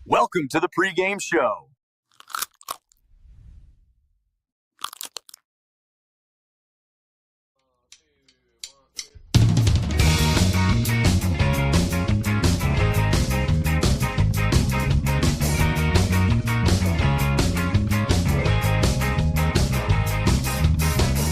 Welcome to the Pregame Show.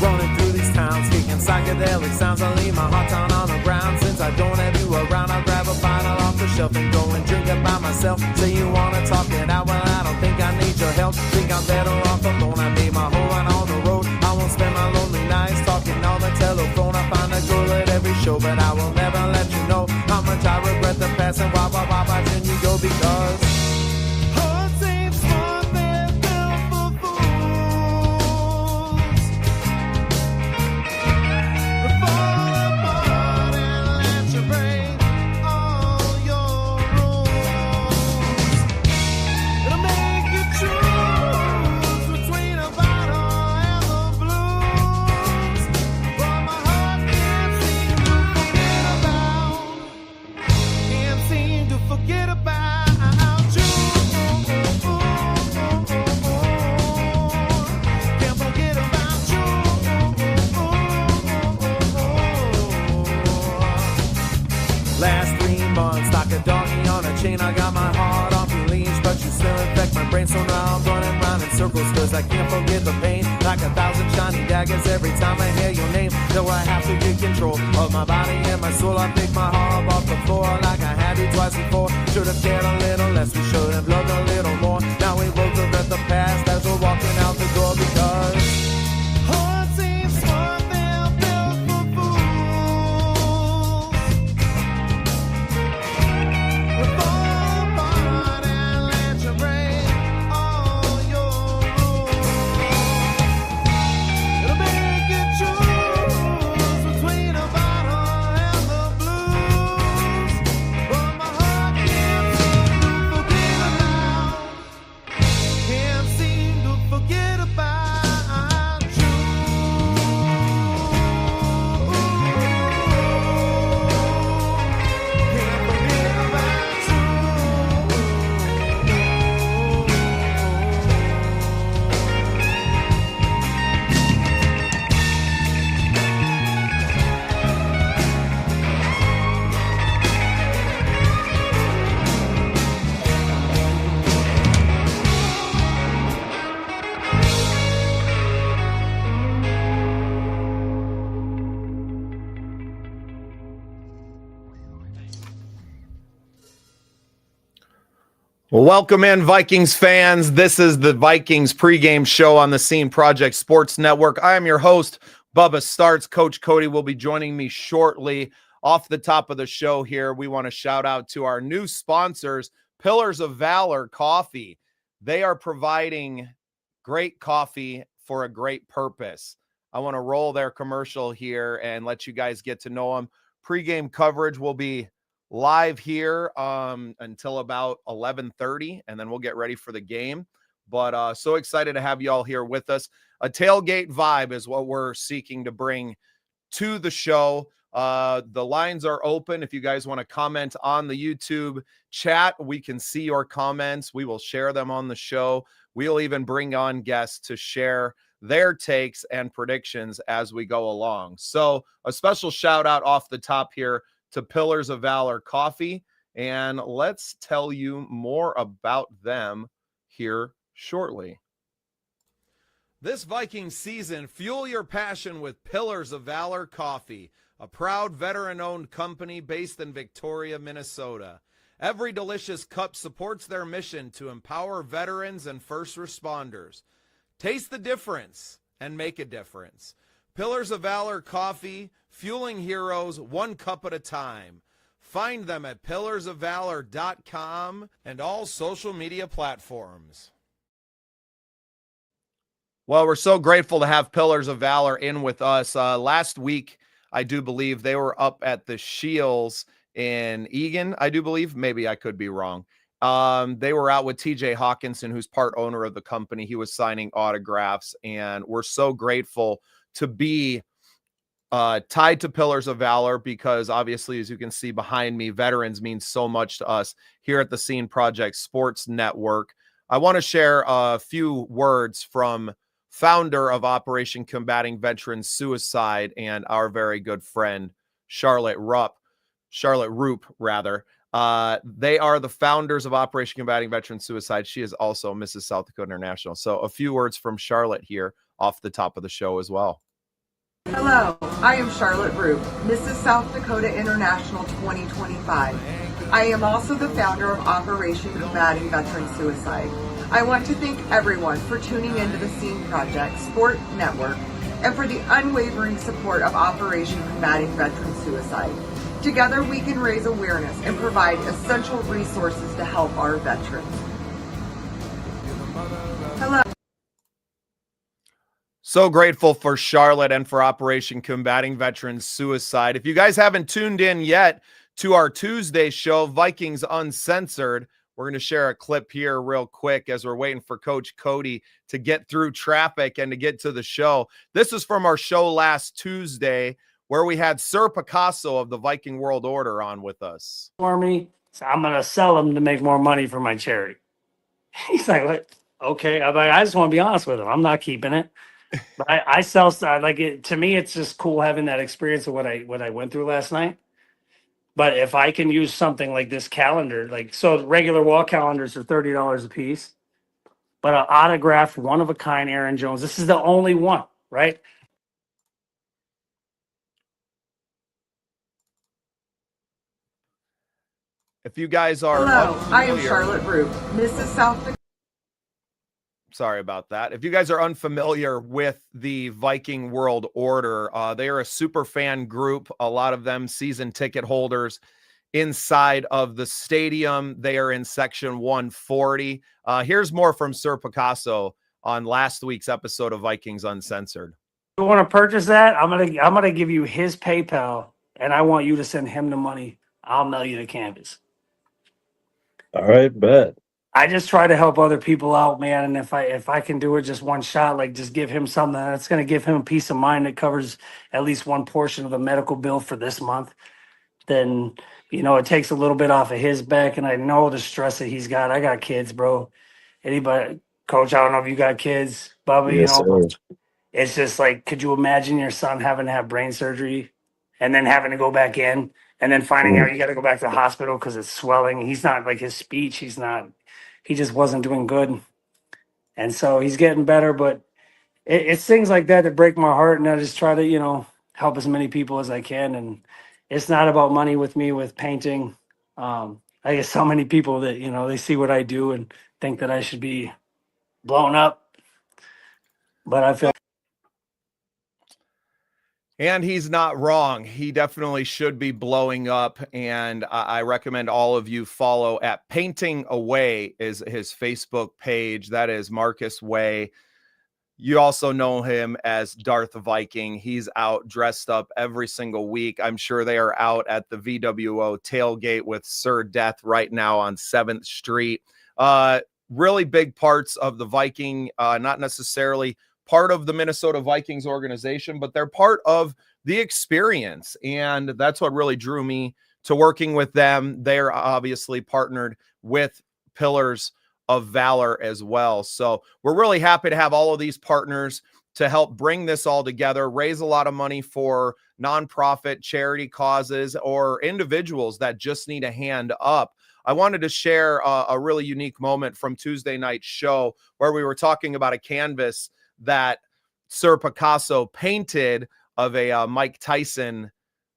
Running through these towns, kicking psychedelic sounds. I leave my heart down on the ground. Since I don't have you around, I'll grab a bottle off the shelf and go and drink it by myself. Say you wanna talk it out, well I don't think I need your help. Think I'm better off alone. I made my whole run on the road. I won't spend my lonely nights talking on the telephone. I find a girl at every show, but I will never let you know how much I regret the past and why watching you go, because hearts ain't smart, they're built for fools. Fall apart and let you break all your rules. It'll make you choose between a bottle and the blues. But my heart can't seem to forget about you. Can't forget about you. Last 3 months, like a donkey on a chain, I got my heart off your leash, but you still infect my brain, so now I'm running round in circles, cause I can't forget the pain. Like 1,000 shiny daggers every time I hear your name. Though I have to get control of my body and my soul, I pick my heart up off the floor like I had to twice before. Should have cared a little less, we should have loved a little more. Now we both regret the past as we're walking out the door, because hearts ain't smart, they're built for fools. Fall apart and let you break all your rules. It'll make you choose between a bottle and the blues. But my heart can't seem to forget about. Can't seem to forget about you. Can't forget about you. Welcome in, Vikings fans. This is the Vikings Pregame Show on the Scene Project Sports Network. I am your host, Bubba Startz. Coach Cody will be joining me shortly. Off the top of the show here, we want to shout out to our new sponsors, Pillars of Valor Coffee. They are providing great coffee for a great purpose. I want to roll their commercial here and let you guys get to know them. Pregame coverage will be live here until about 11:30, and then we'll get ready for the game. But so excited to have you all here with us. A tailgate vibe is what we're seeking to bring to the show. The lines are open. If you guys want to comment on the YouTube chat, we can see your comments. We will share them on the show. We'll even bring on guests to share their takes and predictions as we go along. So a special shout out off the top here to Pillars of Valor Coffee, and let's tell you more about them here shortly. This Viking season, fuel your passion with Pillars of Valor Coffee, a proud veteran-owned company based in Victoria, Minnesota. Every delicious cup supports their mission to empower veterans and first responders. Taste the difference and make a difference. Pillars of Valor Coffee, fueling heroes one cup at a time. Find them at pillarsofvalor.com and all social media platforms. Well, we're so grateful to have Pillars of Valor in with us. Last week, I do believe they were up at the Shields in Eagan, I do believe. Maybe I could be wrong. They were out with TJ Hawkinson, who's part owner of the company. He was signing autographs, and we're so grateful to be tied to Pillars of Valor because obviously, as you can see behind me, veterans mean so much to us here at the Scene Project Sports Network. I want to share a few words from founder of Operation Combating Veteran Suicide and our very good friend, Charlotte Roop. They are the founders of Operation Combating Veteran Suicide. She is also Mrs. South Dakota International. So a few words from Charlotte here off the top of the show as well. Hello, I am Charlotte Roop, Mrs. South Dakota International 2025. I am also the founder of Operation Combating Veteran Suicide. I want to thank everyone for tuning into the Scene Project Sport Network and for the unwavering support of Operation Combating Veteran Suicide. Together we can raise awareness and provide essential resources to help our veterans. Hello. So grateful for Charlotte and for Operation Combating Veteran Suicide. If you guys haven't tuned in yet to our Tuesday show, Vikings Uncensored, we're going to share a clip here real quick as we're waiting for Coach Cody to get through traffic and to get to the show. This is from our show last Tuesday where we had Sir Picasso of the Viking World Order on with us. For me, so I'm going to sell them to make more money for my charity. He's like, what? Okay. I'm like, I just want to be honest with him. I'm not keeping it. But I sell stuff like it. To me, it's just cool having that experience of what I went through last night. But if I can use something like this calendar, like so regular wall calendars are $30 a piece, but an autographed one of a kind Aaron Jones, this is the only one, right? If you guys are Hello, I am Charlotte Roop, Mrs. South Dakota. Sorry about that. If you guys are unfamiliar with the Viking World Order, they are a super fan group. A lot of them season ticket holders inside of the stadium. They are in section 140. Here's more from Sir Picasso on last week's episode of Vikings Uncensored. If you want to purchase that, I'm gonna give you his PayPal, and I want you to send him the money. I'll mail you the canvas. All right, bet. I just try to help other people out, man. And if I can do it just one shot, like just give him something that's going to give him peace of mind that covers at least one portion of the medical bill for this month, then, it takes a little bit off of his back. And I know the stress that he's got. I got kids, bro. Anybody, Coach, I don't know if you got kids, Bubba, Yes, sir. It's just like, could you imagine your son having to have brain surgery and then having to go back in and then finding out you got to go back to the hospital because it's swelling? He's not like his speech. He just wasn't doing good. And so he's getting better, but it's things like that that break my heart. And I just try to, help as many people as I can. And it's not about money with me with painting. I get so many people that, they see what I do and think that I should be blown up. But I feel. And he's not wrong. He definitely should be blowing up. And I recommend all of you follow at Painting Away is his Facebook page. That is Marcus Way. You also know him as Darth Viking. He's out dressed up every single week. I'm sure they are out at the VWO tailgate with Sir Death right now on 7th Street. Really big parts of the Viking, not necessarily part of the Minnesota Vikings organization, but they're part of the experience. And that's what really drew me to working with them. They're obviously partnered with Pillars of Valor as well. So we're really happy to have all of these partners to help bring this all together, raise a lot of money for nonprofit charity causes or individuals that just need a hand up. I wanted to share a really unique moment from Tuesday night's show where we were talking about a canvas that Sir Picasso painted of a Mike Tyson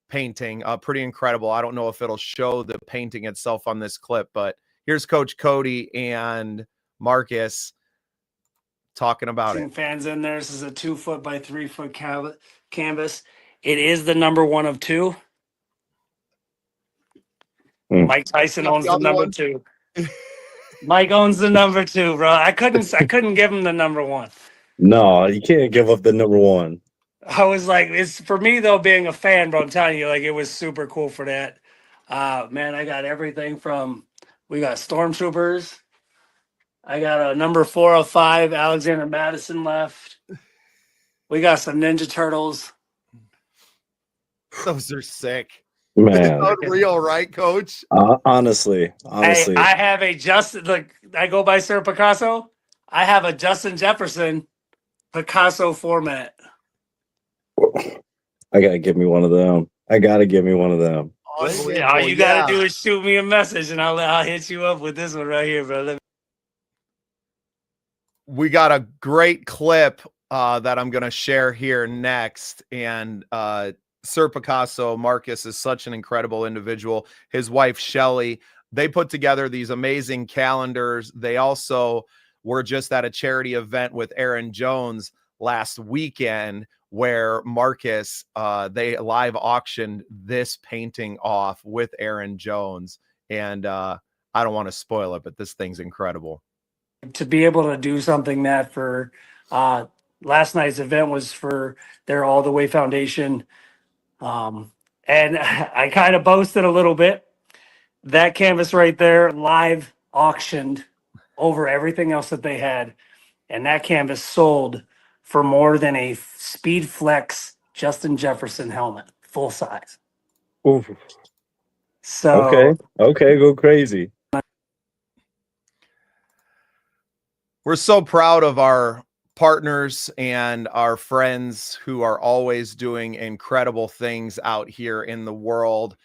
painting. Pretty incredible. I don't know if it'll show the painting itself on this clip, but here's Coach Cody and Marcus talking about it. Fans in there. This is a 2 foot by 3 foot canvas. It is the number 1 of 2. Mike Tyson owns the number 2. Mike owns the number 2, bro. I couldn't give him the number 1. No, you can't give up the number 1. I was like, it's for me though, being a fan, bro. I'm telling you, like it was super cool for that. Man, I got everything from we got stormtroopers. I got a number 405 Alexander Madison left. We got some Ninja Turtles. Those are sick. Man. It's unreal, right, Coach? Honestly. Hey, I have a Justin. Look, I go by Sir Picasso. I have a Justin Jefferson Picasso format. I gotta give me one of them. Unbelievable. All you gotta do is shoot me a message, and I'll hit you up with this one right here, brother. We got a great clip that I'm going to share here next. And Sir Picasso, Marcus, is such an incredible individual. His wife, Shelly, they put together these amazing calendars. They also were just at a charity event with Aaron Jones last weekend where Marcus, they live auctioned this painting off with Aaron Jones. And I don't want to spoil it, but this thing's incredible. To be able to do something that for last night's event was for their All the Way Foundation. And I kind of boasted a little bit. That canvas right there, live auctioned over everything else that they had. And that canvas sold for more than a Speed Flex Justin Jefferson helmet, full size. Oof. So Okay, go crazy. We're so proud of our partners and our friends who are always doing incredible things out here in the world.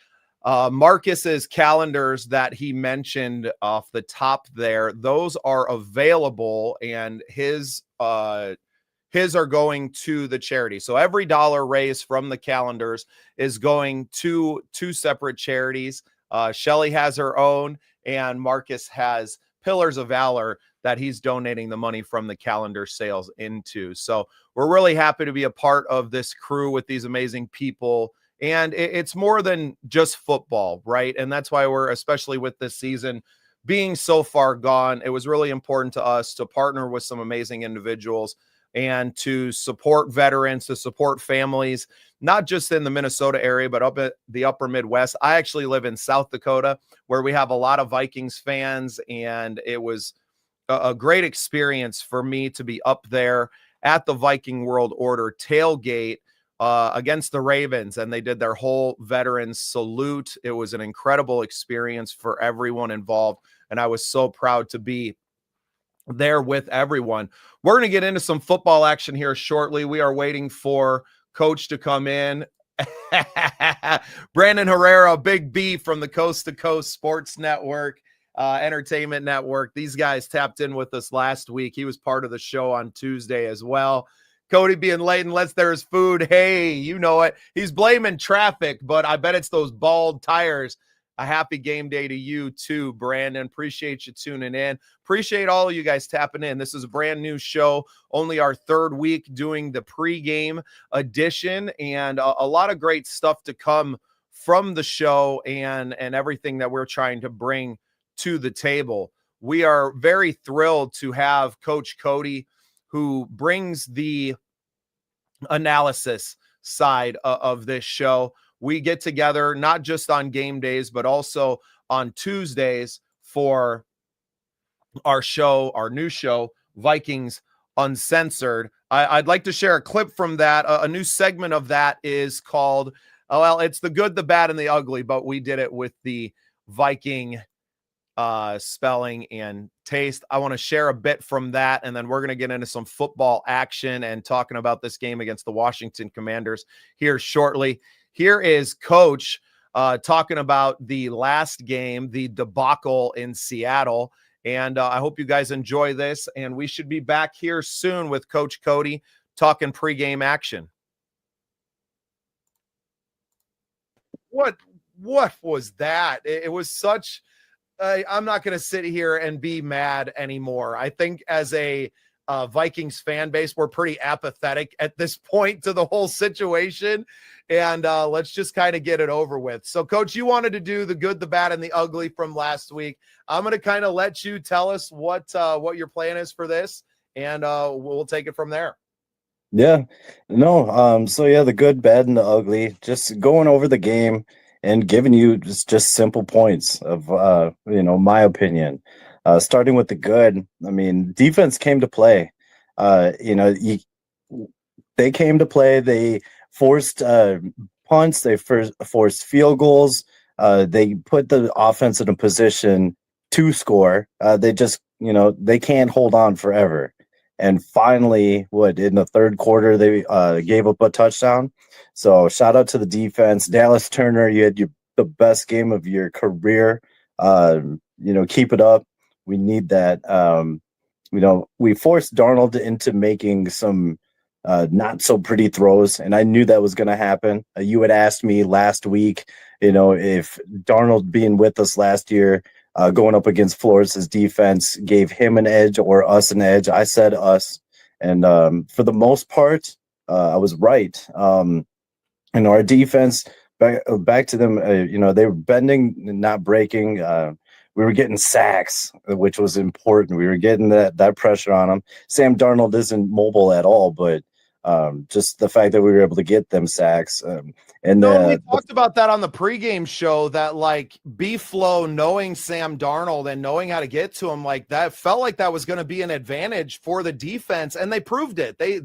Marcus's calendars that he mentioned off the top there, those are available, and his are going to the charity. So every dollar raised from the calendars is going to two separate charities. Shelly has her own, and Marcus has Pillars of Valor that he's donating the money from the calendar sales into. So we're really happy to be a part of this crew with these amazing people. And it's more than just football, right? And that's why we're, especially with this season being so far gone, it was really important to us to partner with some amazing individuals and to support veterans, to support families, not just in the Minnesota area, but up at the upper Midwest. I actually live in South Dakota, where we have a lot of Vikings fans, and it was a great experience for me to be up there at the Viking World Order tailgate against the Ravens, and they did their whole veterans salute. It was an incredible experience for everyone involved, and I was so proud to be there with everyone. We're going to get into some football action here shortly. We are waiting for Coach to come in. Brandon Herrera, Big B from the Coast to Coast Sports Network, Entertainment Network. These guys tapped in with us last week. He was part of the show on Tuesday as well. Cody being late unless there's food. Hey, you know it. He's blaming traffic, but I bet it's those bald tires. A happy game day to you too, Brandon. Appreciate you tuning in. Appreciate all of you guys tapping in. This is a brand new show, only our third week doing the pregame edition, and a lot of great stuff to come from the show and everything that we're trying to bring to the table. We are very thrilled to have Coach Cody, who brings the analysis side of this show. We get together not just on game days, but also on Tuesdays for our show, our new show, Vikings Uncensored. I'd like to share a clip from that. A new segment of that is called, it's the good, the bad, and the ugly, but we did it with the Viking spelling and taste. I want to share a bit from that, and then we're going to get into some football action and talking about this game against the Washington Commanders here shortly. Here is Coach talking about the last game, the debacle in Seattle. And I hope you guys enjoy this. And we should be back here soon with Coach Cody talking pregame action. What was that? It was such... I'm not going to sit here and be mad anymore. I think as a Vikings fan base, we're pretty apathetic at this point to the whole situation. And let's just kind of get it over with. So, Coach, you wanted to do the good, the bad, and the ugly from last week. I'm going to kind of let you tell us what your plan is for this, and we'll take it from there. Yeah. No. So, yeah, the good, bad, and the ugly, just going over the game and giving you just simple points of, my opinion. Starting with the good, I mean, defense came to play. They came to play. They forced punts, they forced field goals. They put the offense in a position to score. They just, they can't hold on forever. And finally, in the third quarter, they gave up a touchdown. So shout out to the defense. Dallas Turner, you had the best game of your career. Keep it up. We need that. We forced Darnold into making some not so pretty throws, and I knew that was going to happen. You had asked me last week, if Darnold being with us last year, going up against Flores' defense gave him an edge or us an edge. I said us, and for the most part, I was right. Our defense, back to them, they were bending, not breaking. We were getting sacks, which was important. We were getting that pressure on them. Sam Darnold isn't mobile at all, but just the fact that we were able to get them sacks. We talked about that on the pregame show, that like B-Flow knowing Sam Darnold and knowing how to get to him, like that felt like that was going to be an advantage for the defense, and they proved it. They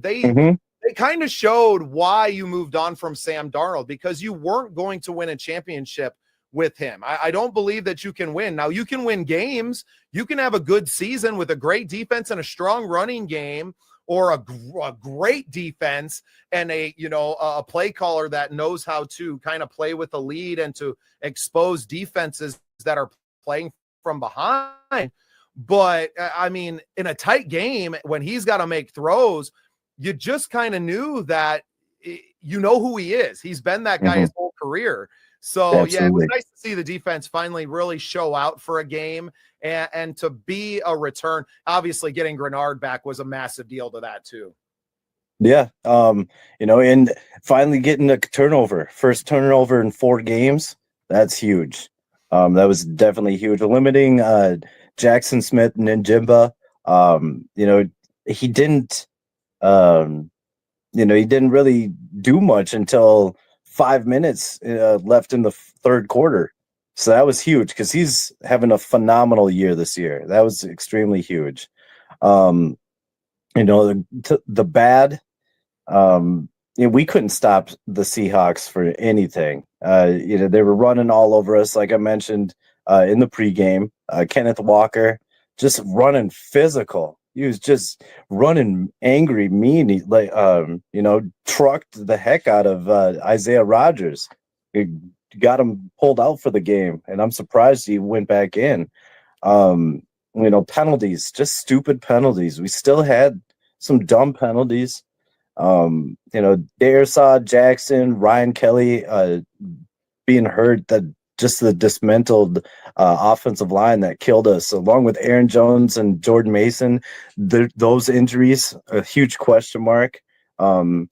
kind of showed why you moved on from Sam Darnold, because you weren't going to win a championship with him. I don't believe that you can win. Now, you can win games. You can have a good season with a great defense and a strong running game, or a great defense and a play caller that knows how to kind of play with the lead and to expose defenses that are playing from behind. But I mean, in a tight game, when he's got to make throws, you just kind of knew that who he is. He's been that guy his whole career. So Absolutely. Yeah, it was nice to see the defense finally really show out for a game and to be a return. Obviously getting Grenard back was a massive deal to that too. Yeah. And finally getting a turnover, first turnover in 4 games. That's huge. That was definitely huge. Limiting Jackson Smith and Njimba. He didn't really do much until 5 minutes left in the third quarter. So that was huge because he's having a phenomenal year this year. That was extremely huge. The bad, we couldn't stop the Seahawks for anything. They were running all over us, like I mentioned in the pregame. Kenneth Walker just running physical. He was just running angry, mean. He, trucked the heck out of Isaiah Rodgers. He got him pulled out for the game, and I'm surprised he went back in. Penalties, just stupid penalties. We still had some dumb penalties. Daresaw, Jackson, Ryan Kelly being hurt, that just the dismantled offensive line that killed us, along with Aaron Jones and Jordan Mason. Those injuries, a huge question mark,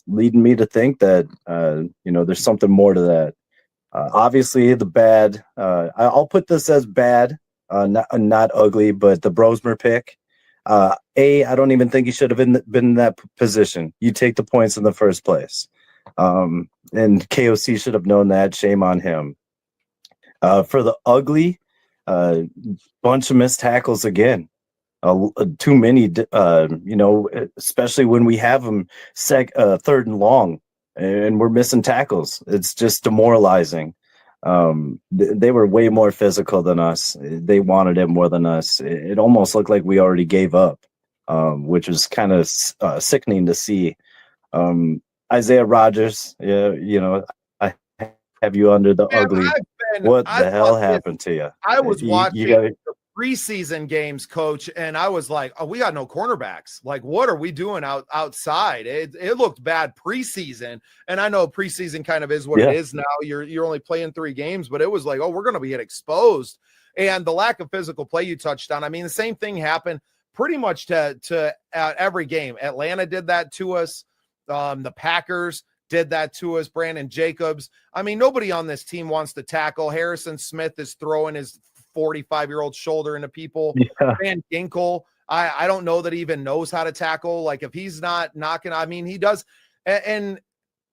leading me to think that, there's something more to that. Obviously, the bad, I'll put this as bad, not ugly, but the Brosmer pick. I don't even think he should have been in that position. You take the points in the first place. And KOC should have known that. Shame on him. For the ugly, bunch of missed tackles again. Too many, especially when we have them third and long and we're missing tackles. It's just demoralizing. They were way more physical than us. They wanted it more than us. It almost looked like we already gave up, which was kind of sickening to see. Isaiah Rodgers, I have you under the ugly. What the hell happened to you? I was watching the preseason games, Coach, and I was like, oh, we got no cornerbacks. Like, what are we doing outside? It looked bad preseason, and I know preseason kind of is what it is now. You're only playing 3 games, but it was like, oh, we're going to get exposed. And the lack of physical play you touched on. I mean, the same thing happened pretty much to every game. Atlanta did that to us. The Packers did that to us. Brandon Jacobs. I mean, nobody on this team wants to tackle. Harrison Smith is throwing his 45-year-old shoulder into people. Van Ginkel, I don't know that he even knows how to tackle. Like, if he's not knocking, I mean, he does. And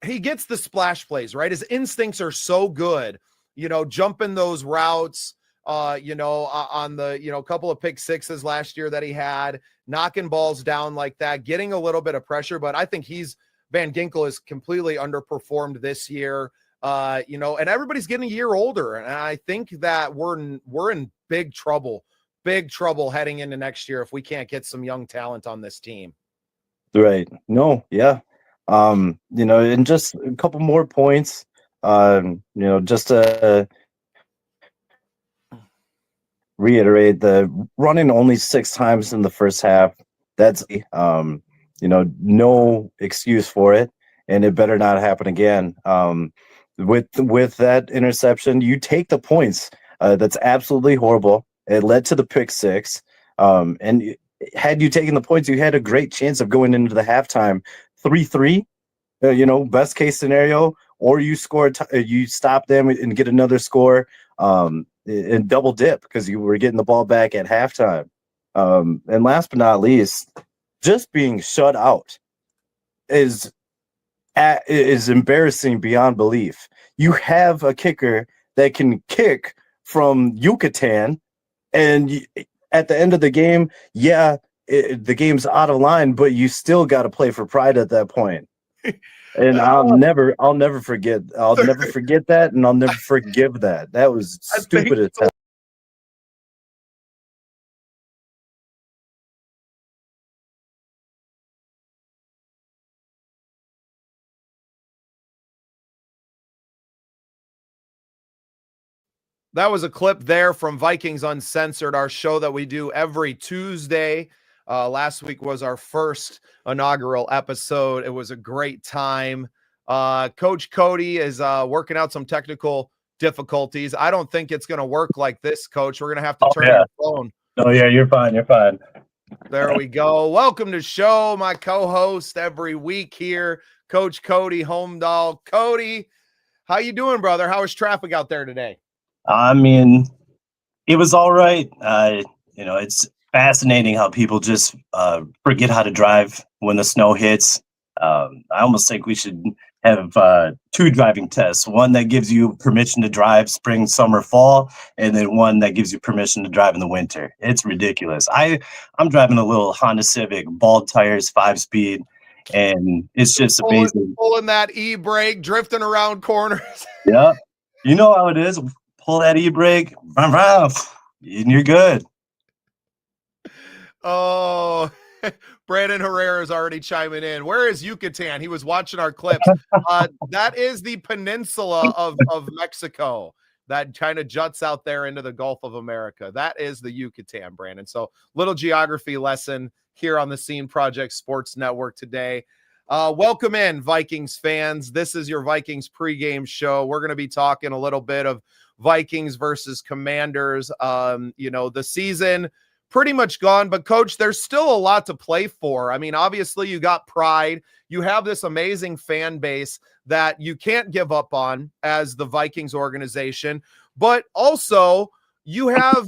he gets the splash plays, right? His instincts are so good, jumping those routes, on the, couple of pick sixes last year that he had, knocking balls down like that, getting a little bit of pressure. But I think Van Ginkel is completely underperformed this year. And everybody's getting a year older. And I think that we're in big trouble heading into next year if we can't get some young talent on this team. Right. No, yeah. And just a couple more points. Just to reiterate, the running only 6 times in the first half. That's no excuse for it, and it better not happen again. With that interception, you take the points. That's absolutely horrible. It led to the pick 6. And had you taken the points, you had a great chance of going into the halftime 3-3. Best case scenario, or you score, you stop them and get another score, and double dip because you were getting the ball back at halftime. And last but not least, just being shut out is embarrassing beyond belief. You have a kicker that can kick from Yucatan, and at the end of the game, the game's out of line, but you still got to play for pride at that point. And I'll never forget that, and I'll never forgive that. That was stupid as hell. That was a clip there from Vikings Uncensored, our show that we do every Tuesday. Last week was our first inaugural episode. It was a great time. Coach Cody is working out some technical difficulties. I don't think it's going to work like this, Coach. We're going to have to turn your phone. Oh, yeah, you're fine. You're fine. There we go. Welcome to the show, my co-host every week here, Coach Cody Hommedahl. Cody, how you doing, brother? How was traffic out there today? I mean, it was all right. It's fascinating how people just forget how to drive when the snow hits. I almost think we should have 2 driving tests, one that gives you permission to drive spring, summer, fall, and then one that gives you permission to drive in the winter. It's ridiculous. I'm driving a little Honda Civic, bald tires, 5-speed, and it's just amazing. Pulling that e-brake, drifting around corners. Yeah. You know how it is. Pull that e-brake, and you're good. Oh, Brandon Herrera is already chiming in. Where is Yucatan? He was watching our clips. That is the peninsula of Mexico that kind of juts out there into the Gulf of America. That is the Yucatan, Brandon. So little geography lesson here on the Scene Project Sports Network today. Welcome in, Vikings fans. This is your Vikings pregame show. We're going to be talking a little bit of Vikings versus Commanders. The season pretty much gone, but Coach, there's still a lot to play for. I mean, obviously you got pride. You have this amazing fan base that you can't give up on as the Vikings organization, but also you have,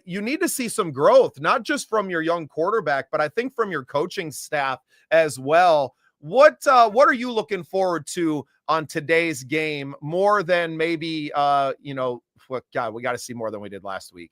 you need to see some growth, not just from your young quarterback, but I think from your coaching staff as well. What are you looking forward to on today's game more than maybe, God, we got to see more than we did last week.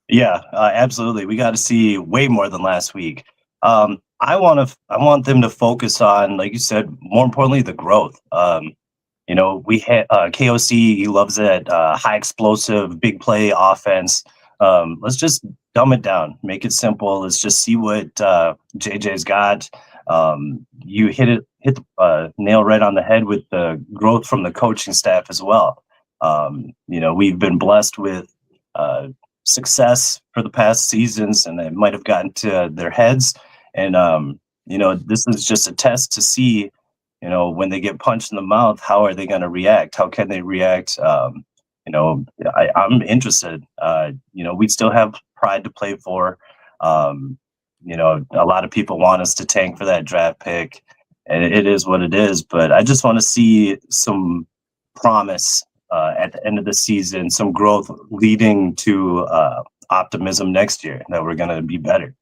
Yeah, absolutely. We got to see way more than last week. I want them to focus on, like you said, more importantly, the growth. We had KOC. He loves that high explosive, big play offense. Let's just dumb it down, make it simple. Let's just see what JJ's got. You hit the nail right on the head with the growth from the coaching staff as well. We've been blessed with success for the past seasons, and it might have gotten to their heads. And this is just a test to see, when they get punched in the mouth, how are they going to react? How can they react? I'm interested. We still have pride to play for. A lot of people want us to tank for that draft pick, and it is what it is. But I just want to see some promise at the end of the season, some growth leading to optimism next year that we're going to be better.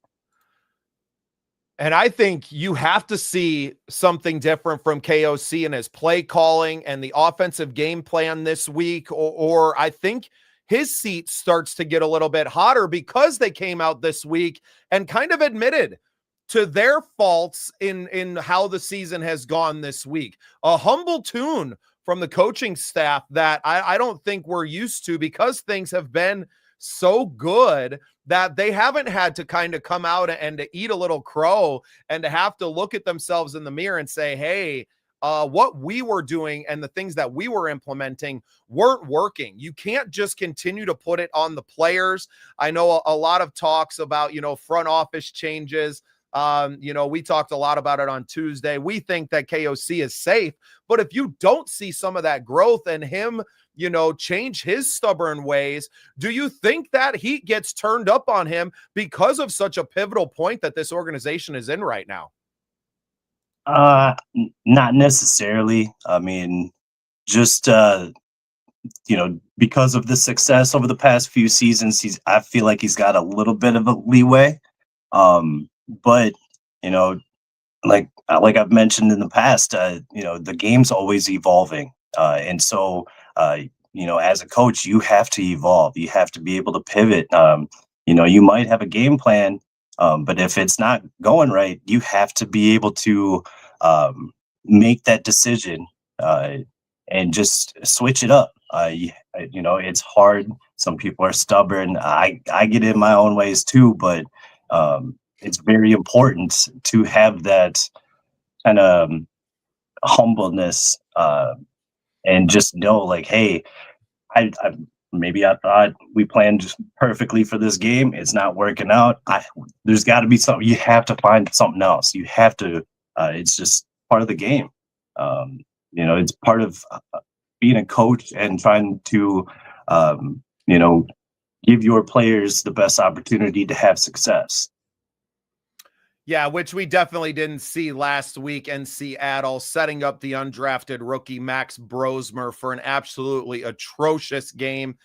And I think you have to see something different from KOC and his play calling and the offensive game plan this week, or I think his seat starts to get a little bit hotter because they came out this week and kind of admitted to their faults in how the season has gone this week. A humble tune from the coaching staff that I don't think we're used to, because things have been so good that they haven't had to kind of come out and to eat a little crow and to have to look at themselves in the mirror and say, hey, what we were doing and the things that we were implementing weren't working. You can't just continue to put it on the players. I know a lot of talks about, front office changes. We talked a lot about it on Tuesday. We think that KOC is safe, but if you don't see some of that growth and him, change his stubborn ways, do you think that heat gets turned up on him because of such a pivotal point that this organization is in right now? Not necessarily. I mean, just because of the success over the past few seasons, I feel like he's got a little bit of a leeway. But like I've mentioned in the past, the game's always evolving, and so as a coach, you have to evolve. You have to be able to pivot. You might have a game plan, but if it's not going right, you have to be able to make that decision and just switch it up. It's hard. Some people are stubborn. I get in my own ways too, but it's very important to have that kind of humbleness and just know, like, hey, I thought we planned perfectly for this game. It's not working out. There's got to be something. You have to find something else. You have to. It's just part of the game. It's part of being a coach and trying to, give your players the best opportunity to have success. Yeah, which we definitely didn't see last week in Seattle, setting up the undrafted rookie Max Brosmer for an absolutely atrocious game.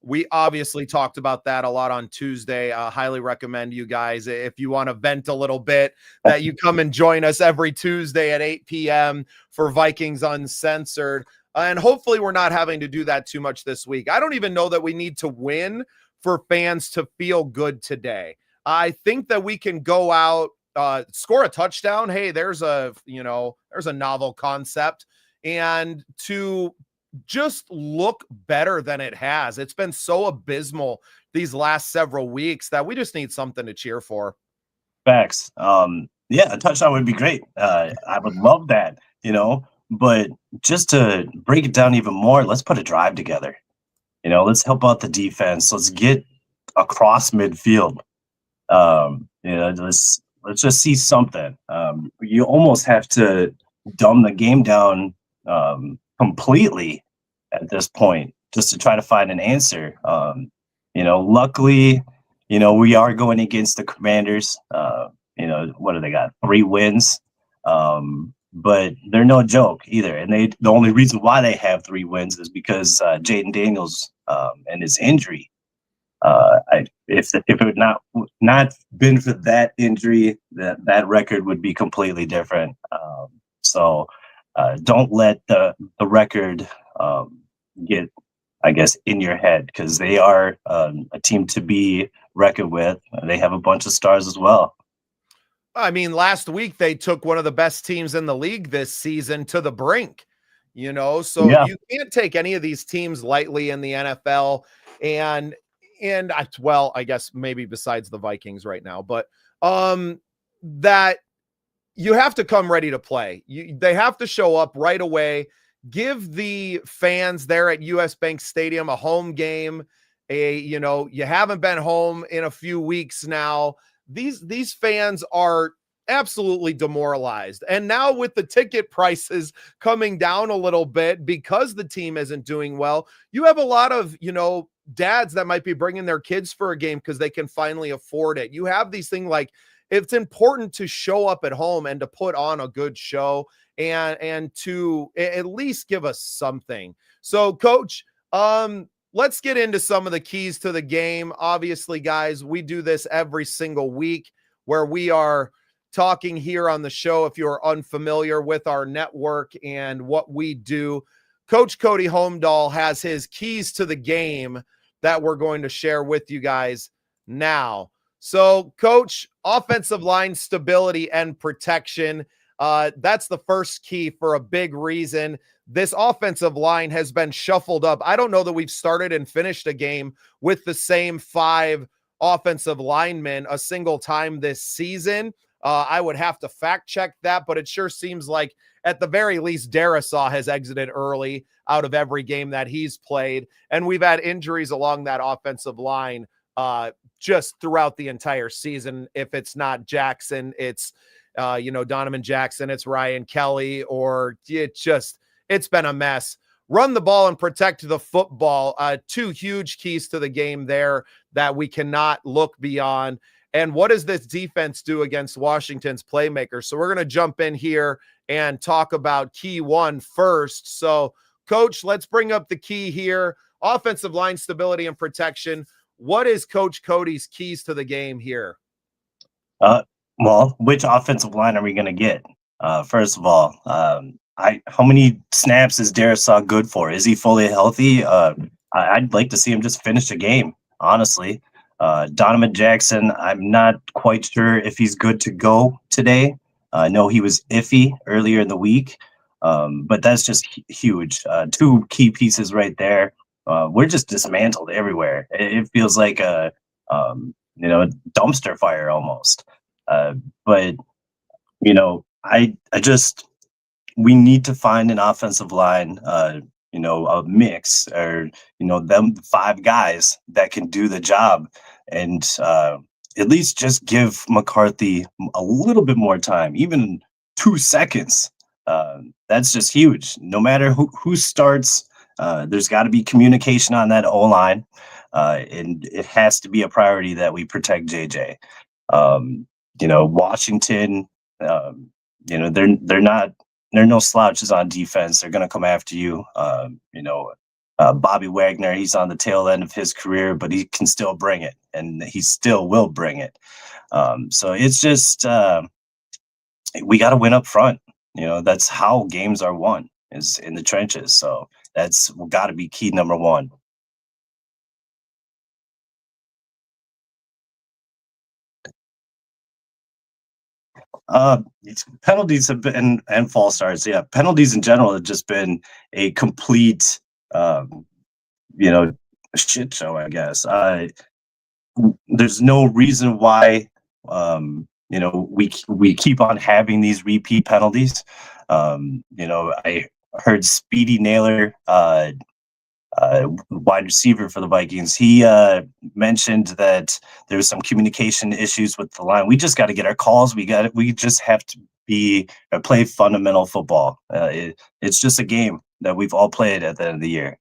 We obviously talked about that a lot on Tuesday. Highly recommend you guys, if you want to vent a little bit, that you come and join us every Tuesday at 8 p.m. for Vikings Uncensored. And hopefully we're not having to do that too much this week. I don't even know that we need to win for fans to feel good today. I think that we can go out, score a touchdown. Hey, there's a novel concept, and to just look better than it has. It's been so abysmal these last several weeks that we just need something to cheer for. Facts. A touchdown would be great. I would love that, but just to break it down even more, let's put a drive together. Let's help out the defense. Let's get across midfield. Let's just see something. You almost have to dumb the game down completely at this point just to try to find an answer. Luckily, we are going against the Commanders. What do they got? 3 wins. But they're no joke either. And the only reason why they have 3 wins is because Jaden Daniels and his injury. If it would not been for that injury, that record would be completely different. So don't let the record get, I guess, in your head, because they are a team to be reckoned with. They have a bunch of stars as well. I mean, last week they took one of the best teams in the league this season to the brink, so Yeah. You can't take any of these teams lightly in the NFL. And I guess maybe besides the Vikings right now, but that you have to come ready to play. They have to show up right away. Give the fans there at US Bank Stadium a home game. You haven't been home in a few weeks now. These fans are absolutely demoralized. And now with the ticket prices coming down a little bit because the team isn't doing well, you have a lot of, dads that might be bringing their kids for a game because they can finally afford it. You have these things like, it's important to show up at home and to put on a good show and to at least give us something. So, Coach, let's get into some of the keys to the game. Obviously, guys, we do this every single week where we are talking here on the show. If you're unfamiliar with our network and what we do, Coach Cody Hommedahl has his keys to the game that we're going to share with you guys now. So, Coach, offensive line stability and protection. That's the first key for a big reason. This offensive line has been shuffled up. I don't know that we've started and finished a game with the same 5 offensive linemen a single time this season. I would have to fact check that, but it sure seems like at the very least Darisaw has exited early out of every game that he's played. And we've had injuries along that offensive line just throughout the entire season. If it's not Jackson, it's Donovan Jackson, it's Ryan Kelly, or it's been a mess. Run the ball and protect the football. 2 huge keys to the game there that we cannot look beyond. And what does this defense do against Washington's playmakers? So we're going to jump in here and talk about key 1 first. So, Coach, let's bring up the key here. Offensive line stability and protection. What is Coach Cody's keys to the game here? Well, which offensive line are we going to get? First of all, how many snaps is Darisaw good for? Is he fully healthy? I'd like to see him just finish a game, honestly. Donovan Jackson, I'm not quite sure if he's good to go today. I know he was iffy earlier in the week, but that's just huge. 2 key pieces right there. We're just dismantled everywhere. It feels like a dumpster fire almost. But we need to find an offensive line, a mix, or them 5 guys that can do the job, and at least just give McCarthy a little bit more time, even 2 seconds. That's just huge. No matter who starts, there's got to be communication on that O-line, and it has to be a priority that we protect JJ. Washington, they're no slouches on defense. They're going to come after you. Bobby Wagner, he's on the tail end of his career, but he can still bring it, and he still will bring it. So it's just we got to win up front. That's how games are won, is in the trenches. So that's got to be key number 1. Penalties have been, and false starts. Yeah, penalties in general have just been a complete, shit show, I guess. There's no reason why, we keep on having these repeat penalties. I heard Speedy Naylor, wide receiver for the Vikings, he mentioned that there was some communication issues with the line. We just got to get our calls. We just have to play fundamental football. It's just a game that we've all played at the end of the year.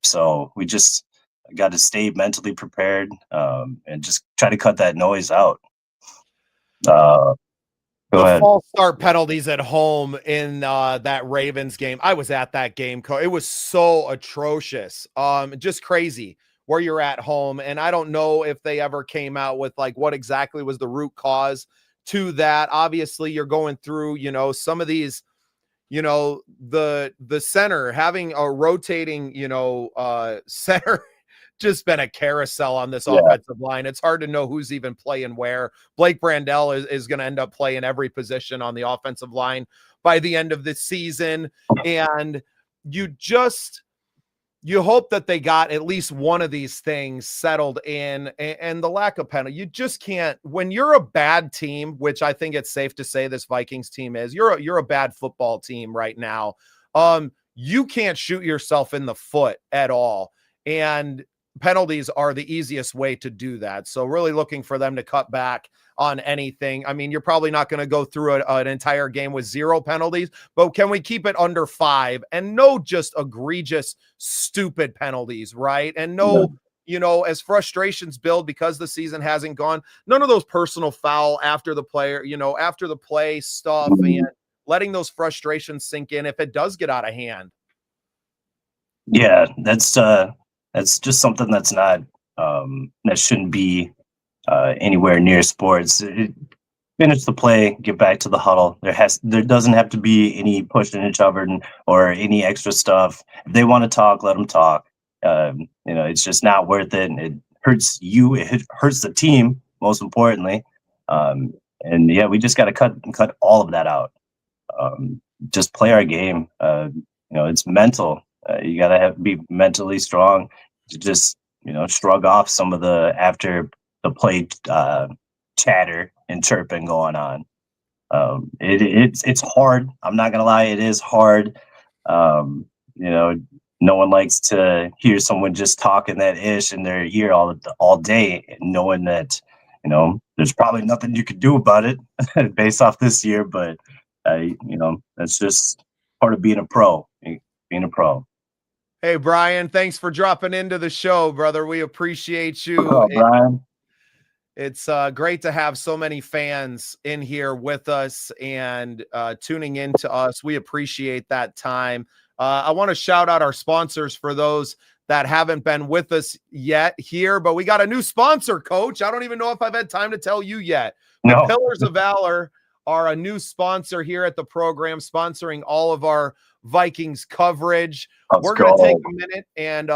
So we just got to stay mentally prepared, and just try to cut that noise out. Go ahead. False start penalties at home in that Ravens game. I was at that game. It was so atrocious. Just crazy where you're at home. And I don't know if they ever came out with like what exactly was the root cause to that. Obviously, you're going through, some of these, the center having a rotating, center. Just been a carousel on this offensive line. It's hard to know who's even playing where. Blake Brandel is going to end up playing every position on the offensive line by the end of the season. And you hope that they got at least one of these things settled in, and the lack of penalty. You just can't, when you're a bad team, which I think it's safe to say this Vikings team is, you're a bad football team right now. You can't shoot yourself in the foot at all. And penalties are the easiest way to do that. So really looking for them to cut back on anything. I mean, you're probably not going to go through an entire game with 0 penalties, but can we keep it under 5 and no just egregious, stupid penalties, right? And no, as frustrations build because the season hasn't gone, none of those personal foul after the player, after the play stuff, and letting those frustrations sink in if it does get out of hand. Yeah, that's just something that's not that shouldn't be anywhere near sports. Finish the play, get back to the huddle. There doesn't have to be any pushing each other or any extra stuff. If they want to talk, let them talk. It's just not worth it. And it hurts you. It hurts the team, most importantly. And yeah, we just got to cut all of that out. just play our game. It's mental. You gotta be mentally strong to just shrug off some of the after the play chatter and chirping going on. It's hard. I'm not gonna lie, it is hard. No one likes to hear someone just talking that ish in their ear all day, knowing that there's probably nothing you could do about it based off this year. But that's just part of being a pro. Being a pro. Hey, Brian, thanks for dropping into the show, brother. We appreciate you. Brian. It's great to have so many fans in here with us and tuning in to us. We appreciate that time. I want to shout out our sponsors for those that haven't been with us yet here, but we got a new sponsor, Coach. I don't even know if I've had time to tell you yet. No. The Pillars of Valor are a new sponsor here at the program, sponsoring all of our Vikings coverage. We're going to take a minute and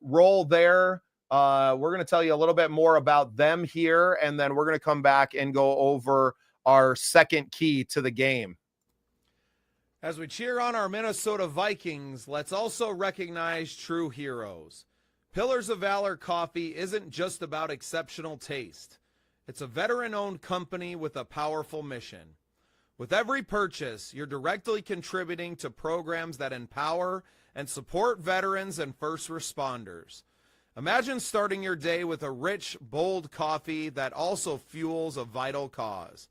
roll there. We're going to tell you a little bit more about them here, and then we're going to come back and go over our second key to the game. As we cheer on our Minnesota Vikings, let's also recognize true heroes. Pillars of Valor Coffee isn't just about exceptional taste. It's a veteran-owned company with a powerful mission. With every purchase, you're directly contributing to programs that empower and support veterans and first responders. Imagine starting your day with a rich, bold coffee that also fuels a vital cause.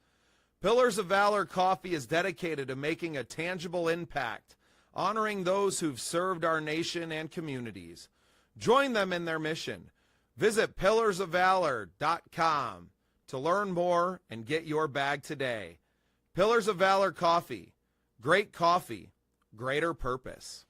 Pillars of Valor Coffee is dedicated to making a tangible impact, honoring those who've served our nation and communities. Join them in their mission. Visit pillarsofvalor.com to learn more and get your bag today. Pillars of Valor Coffee. Great coffee, greater purpose.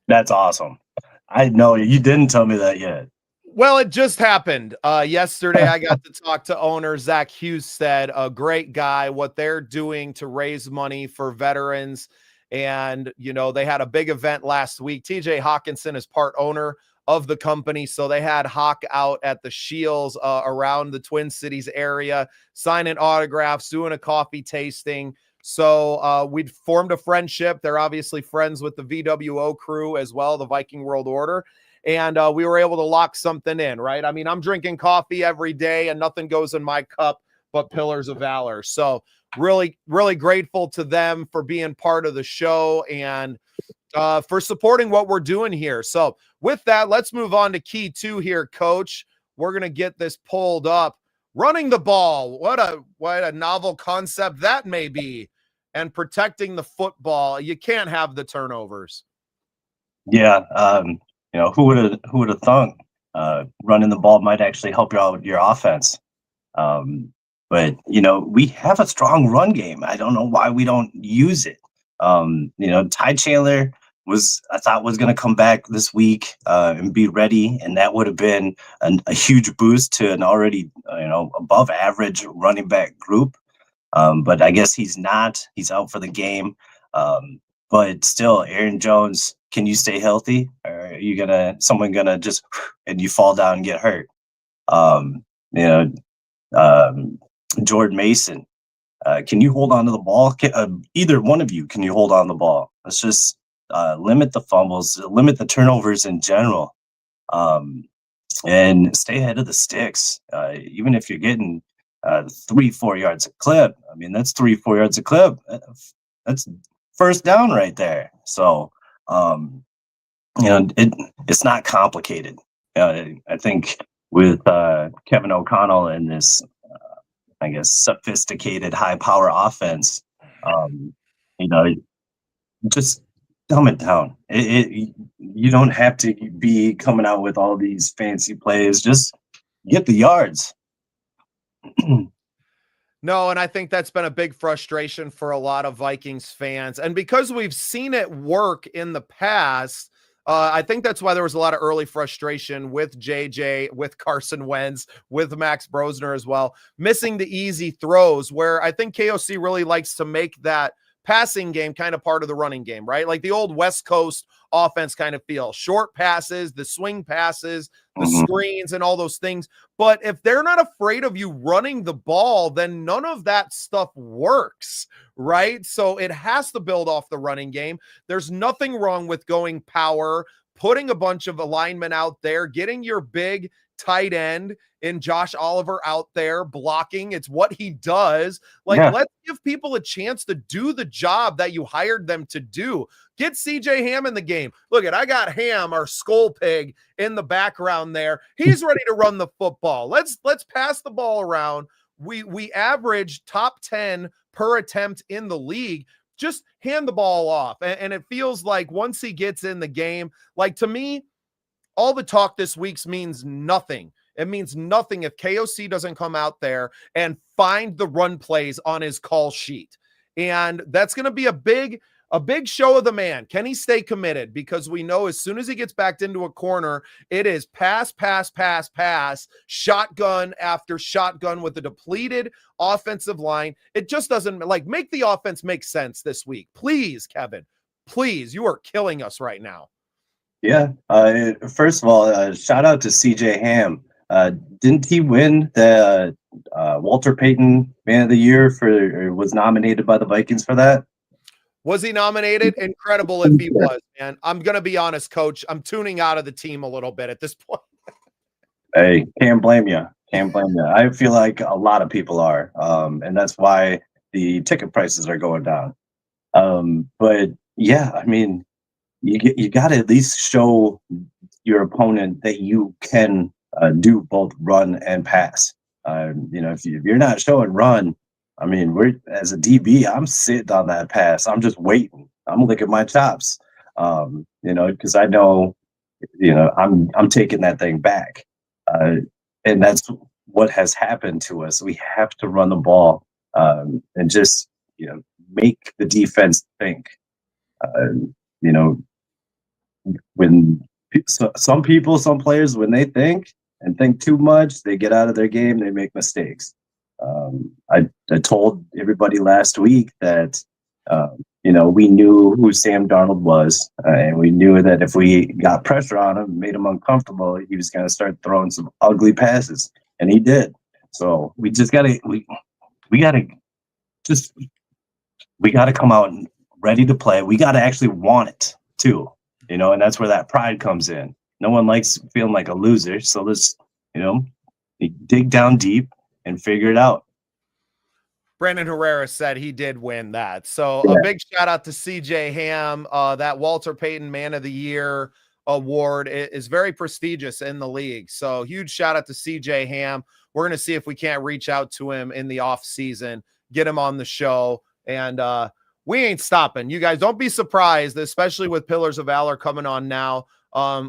That's awesome. I know you didn't tell me that yet. Well, it just happened. Yesterday, I got to talk to owner Zach Husted, a great guy, what they're doing to raise money for veterans. And, they had a big event last week. TJ Hawkinson is part owner of the company. So they had Hawk out at the Shields around the Twin Cities area, signing autographs, doing a coffee tasting. So we'd formed a friendship. They're obviously friends with the VWO crew as well, the Viking World Order. And we were able to lock something in, right? I mean, I'm drinking coffee every day and nothing goes in my cup but Pillars of Valor. So really, really grateful to them for being part of the show and for supporting what we're doing here. So with that, let's move on to key 2 here, Coach. We're going to get this pulled up. Running the ball. What a novel concept that may be. And protecting the football. You can't have the turnovers. Yeah. Who would have thunk running the ball might actually help you out with your offense. But we have a strong run game. I don't know why we don't use it. Ty Chandler I thought was going to come back this week and be ready, and that would have been a huge boost to an already above average running back group. But I guess he's not. He's out for the game. But still, Aaron Jones, can you stay healthy? Or are someone gonna just and you fall down and get hurt? Jordan Mason, can you hold on to the ball? Either one of you, can you hold on the ball? Let's just limit the fumbles, limit the turnovers in general, and stay ahead of the sticks. Even if you're getting 3-4 yards a clip, I mean, that's 3-4 yards a clip. That's first down right there. So, it's not complicated. I think with Kevin O'Connell and this, sophisticated high power offense, just dumb it down. You don't have to be coming out with all these fancy plays. Just get the yards. No, and I think that's been a big frustration for a lot of Vikings fans. And because we've seen it work in the past, I think that's why there was a lot of early frustration with JJ, with Carson Wentz, with Max Brosner as well, missing the easy throws, where I think KOC really likes to make that passing game, kind of part of the running game, right? Like the old West Coast offense kind of feel. Short passes, the swing passes, the screens, and all those things. But if they're not afraid of you running the ball, then none of that stuff works, right? So it has to build off the running game. There's nothing wrong with going power, putting a bunch of alignment out there, getting your big tight end in Josh Oliver out there blocking. It's what he does. Let's give people a chance to do the job that you hired them to do. Get CJ Ham in the game. Look I got Ham, our skull pig, in the background there. He's ready to run the football. Let's pass the ball around. We average top 10 per attempt in the league. Just hand the ball off. And it feels like once he gets in the game, like to me, all the talk this week means nothing. It means nothing if KOC doesn't come out there and find the run plays on his call sheet. And that's going to be a big show of the man. Can he stay committed? Because we know as soon as he gets backed into a corner, it is pass, shotgun after shotgun with a depleted offensive line. It just doesn't make the offense make sense this week. Please, Kevin, please, you are killing us right now. Yeah. First of all, shout out to CJ Ham. Didn't he win the Walter Payton Man of the Year or was nominated by the Vikings for that? Was he nominated? Incredible if he was, man. I'm going to be honest, Coach. I'm tuning out of the team a little bit at this point. Hey, can't blame you. I feel like a lot of people are, and that's why the ticket prices are going down. But yeah, I mean, you got to at least show your opponent that you can do both run and pass. If you're not showing run, I mean, as a DB, I'm sitting on that pass. I'm just waiting. I'm licking my chops, because I know, I'm taking that thing back. And that's what has happened to us. We have to run the ball and just, make the defense think. When some players, when they think too much, they get out of their game, they make mistakes. I told everybody last week that, we knew who Sam Darnold was, and we knew that if we got pressure on him, made him uncomfortable, he was going to start throwing some ugly passes, and he did. So we just got to come out and ready to play. We got to actually want it too, and that's where that pride comes in. No one likes feeling like a loser, so let's, dig down deep and figure it out. Brandon Herrera said he did win that. So a big shout out to CJ Ham. That Walter Payton Man of the Year award is very prestigious in the league. So huge shout out to CJ Ham. We're going to see if we can't reach out to him in the off season, get him on the show. And we ain't stopping. You guys don't be surprised, especially with Pillars of Valor coming on now.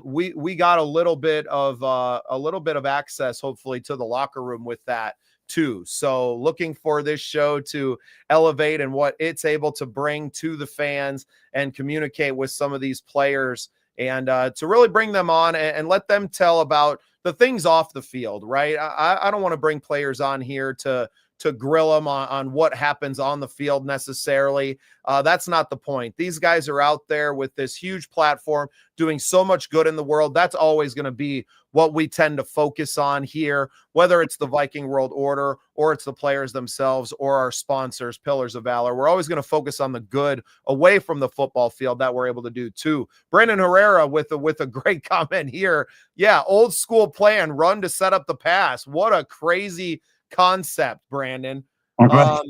We got a little bit of access, hopefully, to the locker room with that too. So looking for this show to elevate and what it's able to bring to the fans and communicate with some of these players and to really bring them on and let them tell about the things off the field, right? I don't want to bring players on here to grill them on what happens on the field necessarily. That's not the point. These guys are out there with this huge platform doing so much good in the world. That's always going to be what we tend to focus on here, whether it's the Viking World Order or it's the players themselves or our sponsors, Pillars of Valor. We're always going to focus on the good away from the football field that we're able to do too. Brandon Herrera with a great comment here. Yeah, old school plan, run to set up the pass. What a crazy concept, Brandon. Right.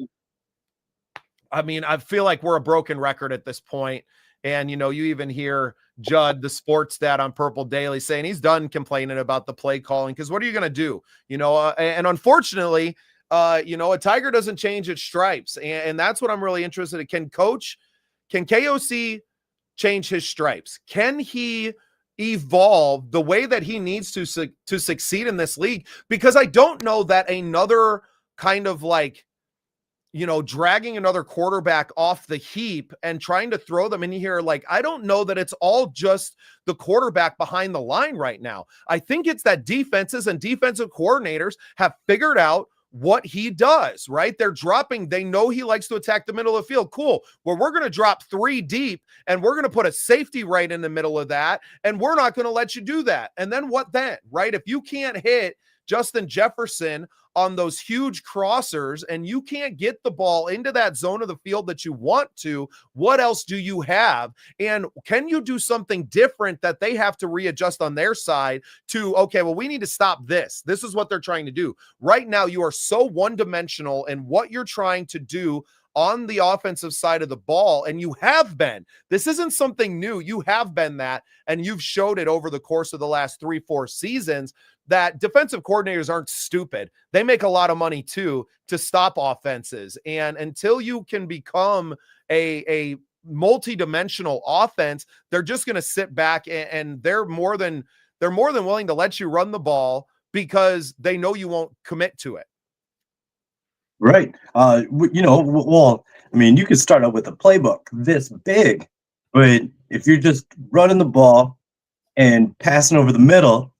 I mean, I feel like we're a broken record at this point. And, you even hear Judd, the sports dad on Purple Daily, saying he's done complaining about the play calling because what are you going to do? And unfortunately, a tiger doesn't change its stripes. And that's what I'm really interested in. Can KOC change his stripes? Can he evolve the way that he needs to succeed in this league? Because I don't know that another kind of dragging another quarterback off the heap and trying to throw them in here. I don't know that it's all just the quarterback behind the line right now. I think it's that defenses and defensive coordinators have figured out what he does, right? They're dropping. They know he likes to attack the middle of the field. Cool. Well, we're going to drop 3 deep and we're going to put a safety right in the middle of that. And we're not going to let you do that. And then what then, right? If you can't hit Justin Jefferson on those huge crossers and you can't get the ball into that zone of the field that you want to, what else do you have? And can you do something different that they have to readjust on their side to, okay, well, we need to stop this. This is what they're trying to do. Right now, you are so one-dimensional in what you're trying to do on the offensive side of the ball, and you have been. This isn't something new. You have been that, and you've showed it over the course of the last 3-4 seasons that defensive coordinators aren't stupid. They make a lot of money too to stop offenses. And until you can become a multi-dimensional offense, they're just going to sit back and they're more than willing to let you run the ball because they know you won't commit to it. Right. Well, I mean, you could start out with a playbook this big, but if you're just running the ball and passing over the middle,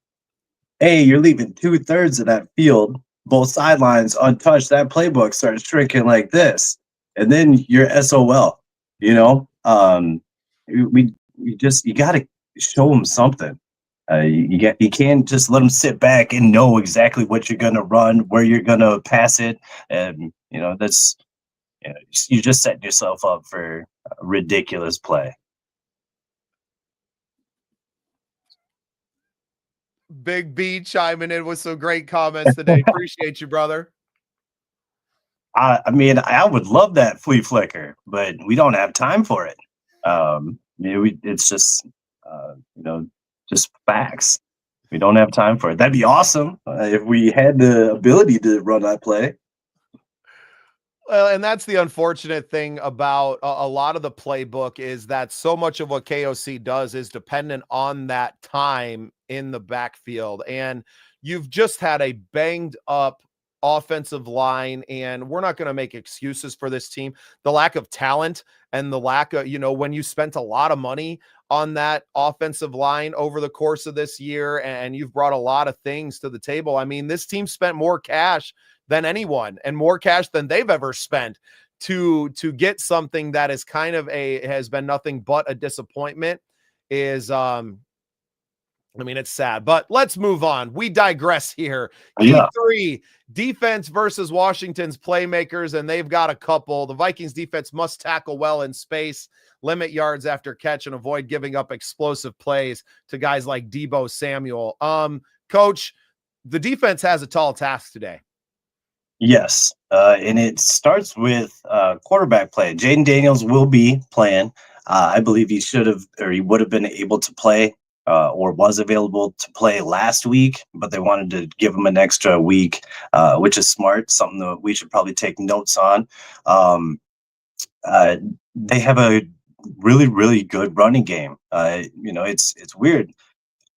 you're leaving 2/3 of that field, both sidelines untouched. That playbook starts shrinking like this, and then you're SOL. You got to show them something. You can't just let them sit back and know exactly what you're going to run, where you're going to pass it, and you're just setting yourself up for a ridiculous play. Big B chiming in with some great comments today. Appreciate you, brother. I mean, I would love that flea flicker, but we don't have time for it. It's just, just facts. We don't have time for it. That'd be awesome if we had the ability to run that play. Well, and that's the unfortunate thing about a lot of the playbook is that so much of what KOC does is dependent on that time in the backfield. And you've just had a banged up offensive line, and we're not going to make excuses for this team. The lack of talent and the lack of, when you spent a lot of money on that offensive line over the course of this year, and you've brought a lot of things to the table. I mean, this team spent more cash than anyone and more cash than they've ever spent to get something that is kind of has been nothing but a disappointment. It's sad, but let's move on. We digress here. Key 3, defense versus Washington's playmakers, and they've got a couple. The Vikings defense must tackle well in space, limit yards after catch, and avoid giving up explosive plays to guys like Deebo Samuel. Coach, the defense has a tall task today. Yes, and it starts with quarterback play. Jaden Daniels will be playing. I believe he would have been able to play or was available to play last week, but they wanted to give him an extra week, which is smart, something that we should probably take notes on. They have a really, really good running game. It's weird.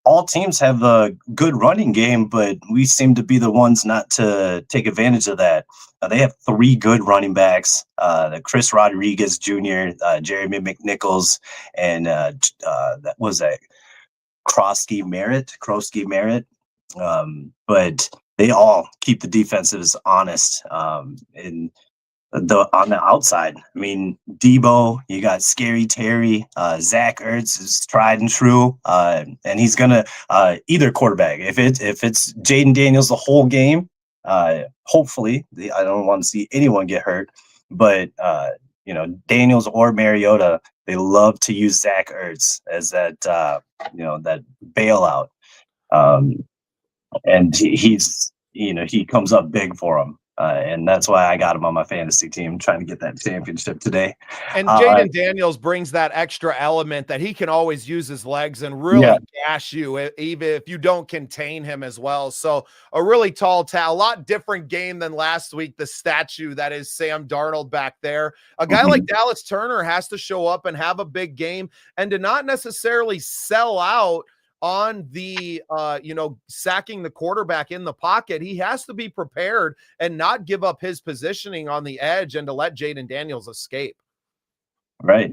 All teams have a good running game, but we seem to be the ones not to take advantage of that. They have 3 good running backs, Chris Rodriguez Jr., Jeremy McNichols, and that was Krosky Merritt. But they all keep the defenses honest. And on the outside, I mean, Deebo, you got Scary Terry, Zach Ertz is tried and true, and he's gonna either quarterback. If it's Jaden Daniels the whole game, hopefully, I don't want to see anyone get hurt, but Daniels or Mariota, they love to use Zach Ertz as that that bailout, and he comes up big for them. And that's why I got him on my fantasy team, trying to get that championship today. And Jaden Daniels brings that extra element that he can always use his legs and really gash you, even if you don't contain him as well. So a really tall a lot different game than last week. The statue that is Sam Darnold back there. A guy like Dallas Turner has to show up and have a big game and to not necessarily sell out on the sacking the quarterback in the pocket. He has to be prepared and not give up his positioning on the edge and to let Jaden Daniels escape. Right.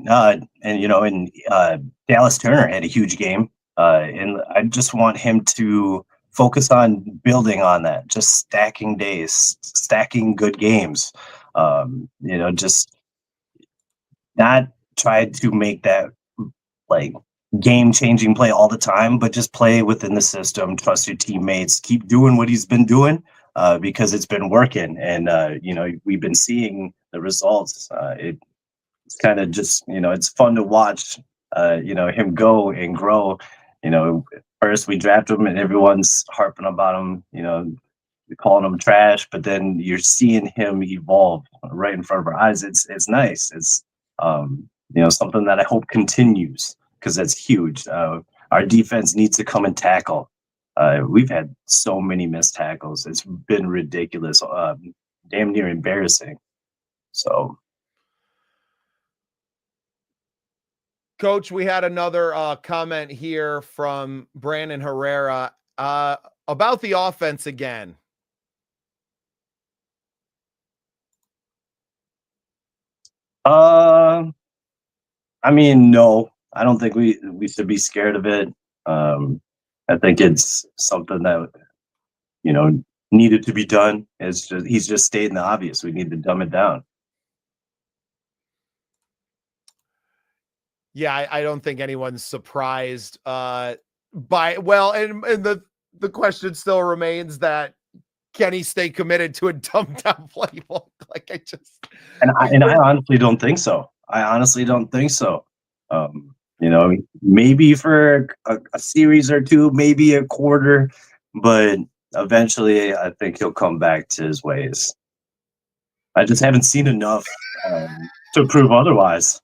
And Dallas Turner had a huge game. And I just want him to focus on building on that, just stacking days, stacking good games. Just not try to make that like game-changing play all the time, but just play within the system, trust your teammates, keep doing what he's been doing, because it's been working. And, we've been seeing the results. It's kind of just, it's fun to watch, him go and grow. First we draft him and everyone's harping about him, calling him trash, but then you're seeing him evolve right in front of our eyes. It's nice. It's, something that I hope continues, because that's huge. Our defense needs to come and tackle. We've had so many missed tackles. It's been ridiculous, damn near embarrassing. So, Coach, we had another comment here from Brandon Herrera about the offense again. No, I don't think we should be scared of it. I think it's something that, needed to be done. He's just stating the obvious. We need to dumb it down. Yeah, I don't think anyone's surprised and the question still remains that can he stay committed to a dumbed down playbook? I honestly don't think so. Maybe for a series or two, maybe a quarter, but eventually I think he'll come back to his ways. I just haven't seen enough to prove otherwise.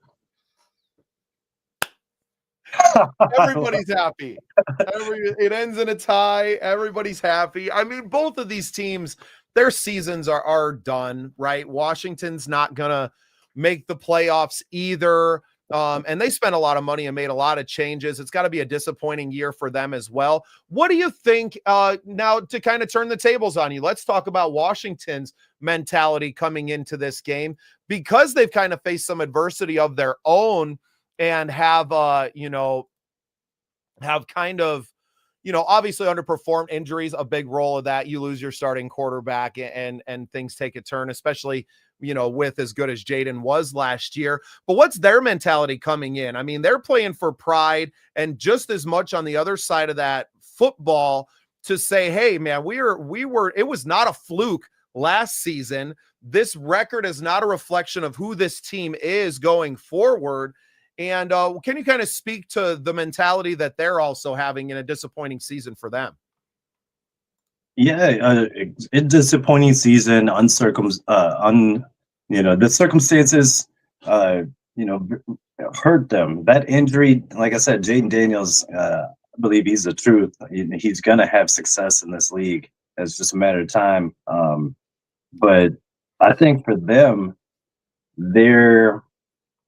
Everybody's happy. It ends in a tie. Everybody's happy. I mean, both of these teams, their seasons are done, right? Washington's not gonna make the playoffs either. And they spent a lot of money and made a lot of changes. It's got to be a disappointing year for them as well. What do you think now to kind of turn the tables on you? Let's talk about Washington's mentality coming into this game, because they've kind of faced some adversity of their own and have kind of, obviously underperformed. Injuries, a big role of that. You lose your starting quarterback and things take a turn, especially, with as good as Jaden was last year. But what's their mentality coming in? I mean, they're playing for pride, and just as much on the other side of that football to say, hey, man, it was not a fluke last season. This record is not a reflection of who this team is going forward. And can you kind of speak to the mentality that they're also having in a disappointing season for them? Yeah, a disappointing season, the circumstances, hurt them. That injury, like I said, Jaden Daniels, I believe he's the truth. He's going to have success in this league. It's just a matter of time. But I think for them, they're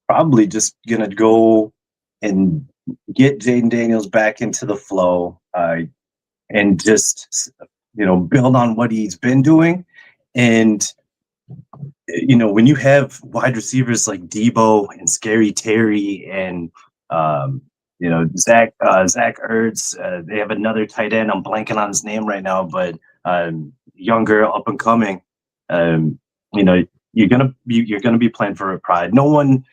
probably just going to go and get Jaden Daniels back into the flow and just, build on what he's been doing. And, when you have wide receivers like Debo and Scary Terry and, Zach Ertz, they have another tight end. I'm blanking on his name right now, but younger, up and coming, you're gonna be playing for a pride. No one,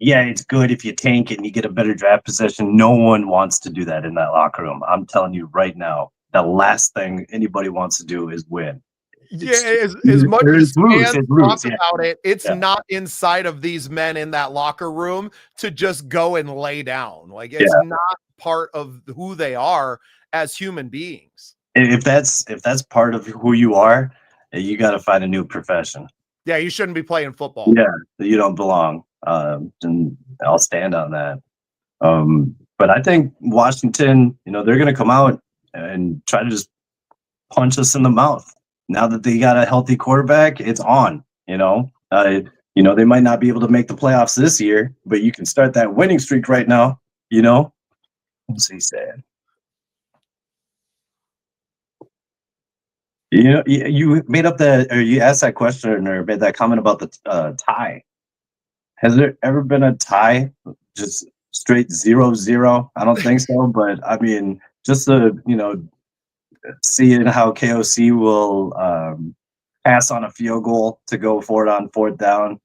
yeah, it's good if you tank and you get a better draft position. No one wants to do that in that locker room. I'm telling you right now, the last thing anybody wants to do is win. As much as fans talk about it, it's not inside of these men in that locker room to just go and lay down. Like, it's not part of who they are as human beings. If that's part of who you are, you got to find a new profession. Yeah, you shouldn't be playing football. Yeah, you don't belong. And I'll stand on that. But I think Washington, they're going to come out and try to just punch us in the mouth. Now that they got a healthy quarterback, it's on. They might not be able to make the playoffs this year, but you can start that winning streak right now. What's he saying? You made up you asked that question or made that comment about the tie. Has there ever been a tie, just straight 0-0? I don't think so, but I mean, just seeing how KOC will pass on a field goal to go for it on 4th down.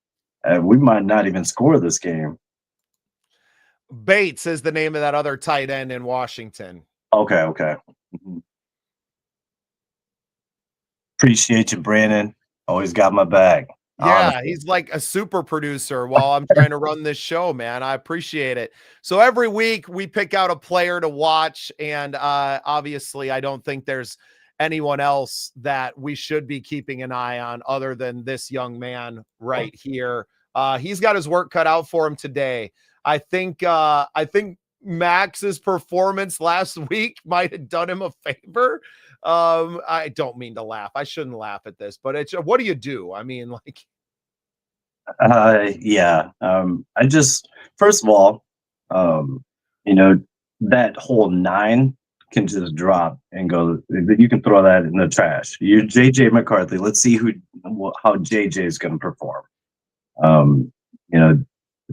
We might not even score this game. Bates is the name of that other tight end in Washington. Okay. Appreciate you, Brandon. Always got my back. Yeah, Honestly. he's like a super producer while I'm trying to run this show, man. I appreciate it. So every week we pick out a player to watch, and obviously I don't think there's anyone else that we should be keeping an eye on other than this young man right here. He's got his work cut out for him today. I think Max's performance last week might have done him a favor. I don't mean to laugh. I shouldn't laugh at this, but it's what do you do? I mean, like, yeah. I just, first of all, that whole 9 can just drop and go. You can throw that in the trash. You're JJ McCarthy. Let's see how JJ is going to perform.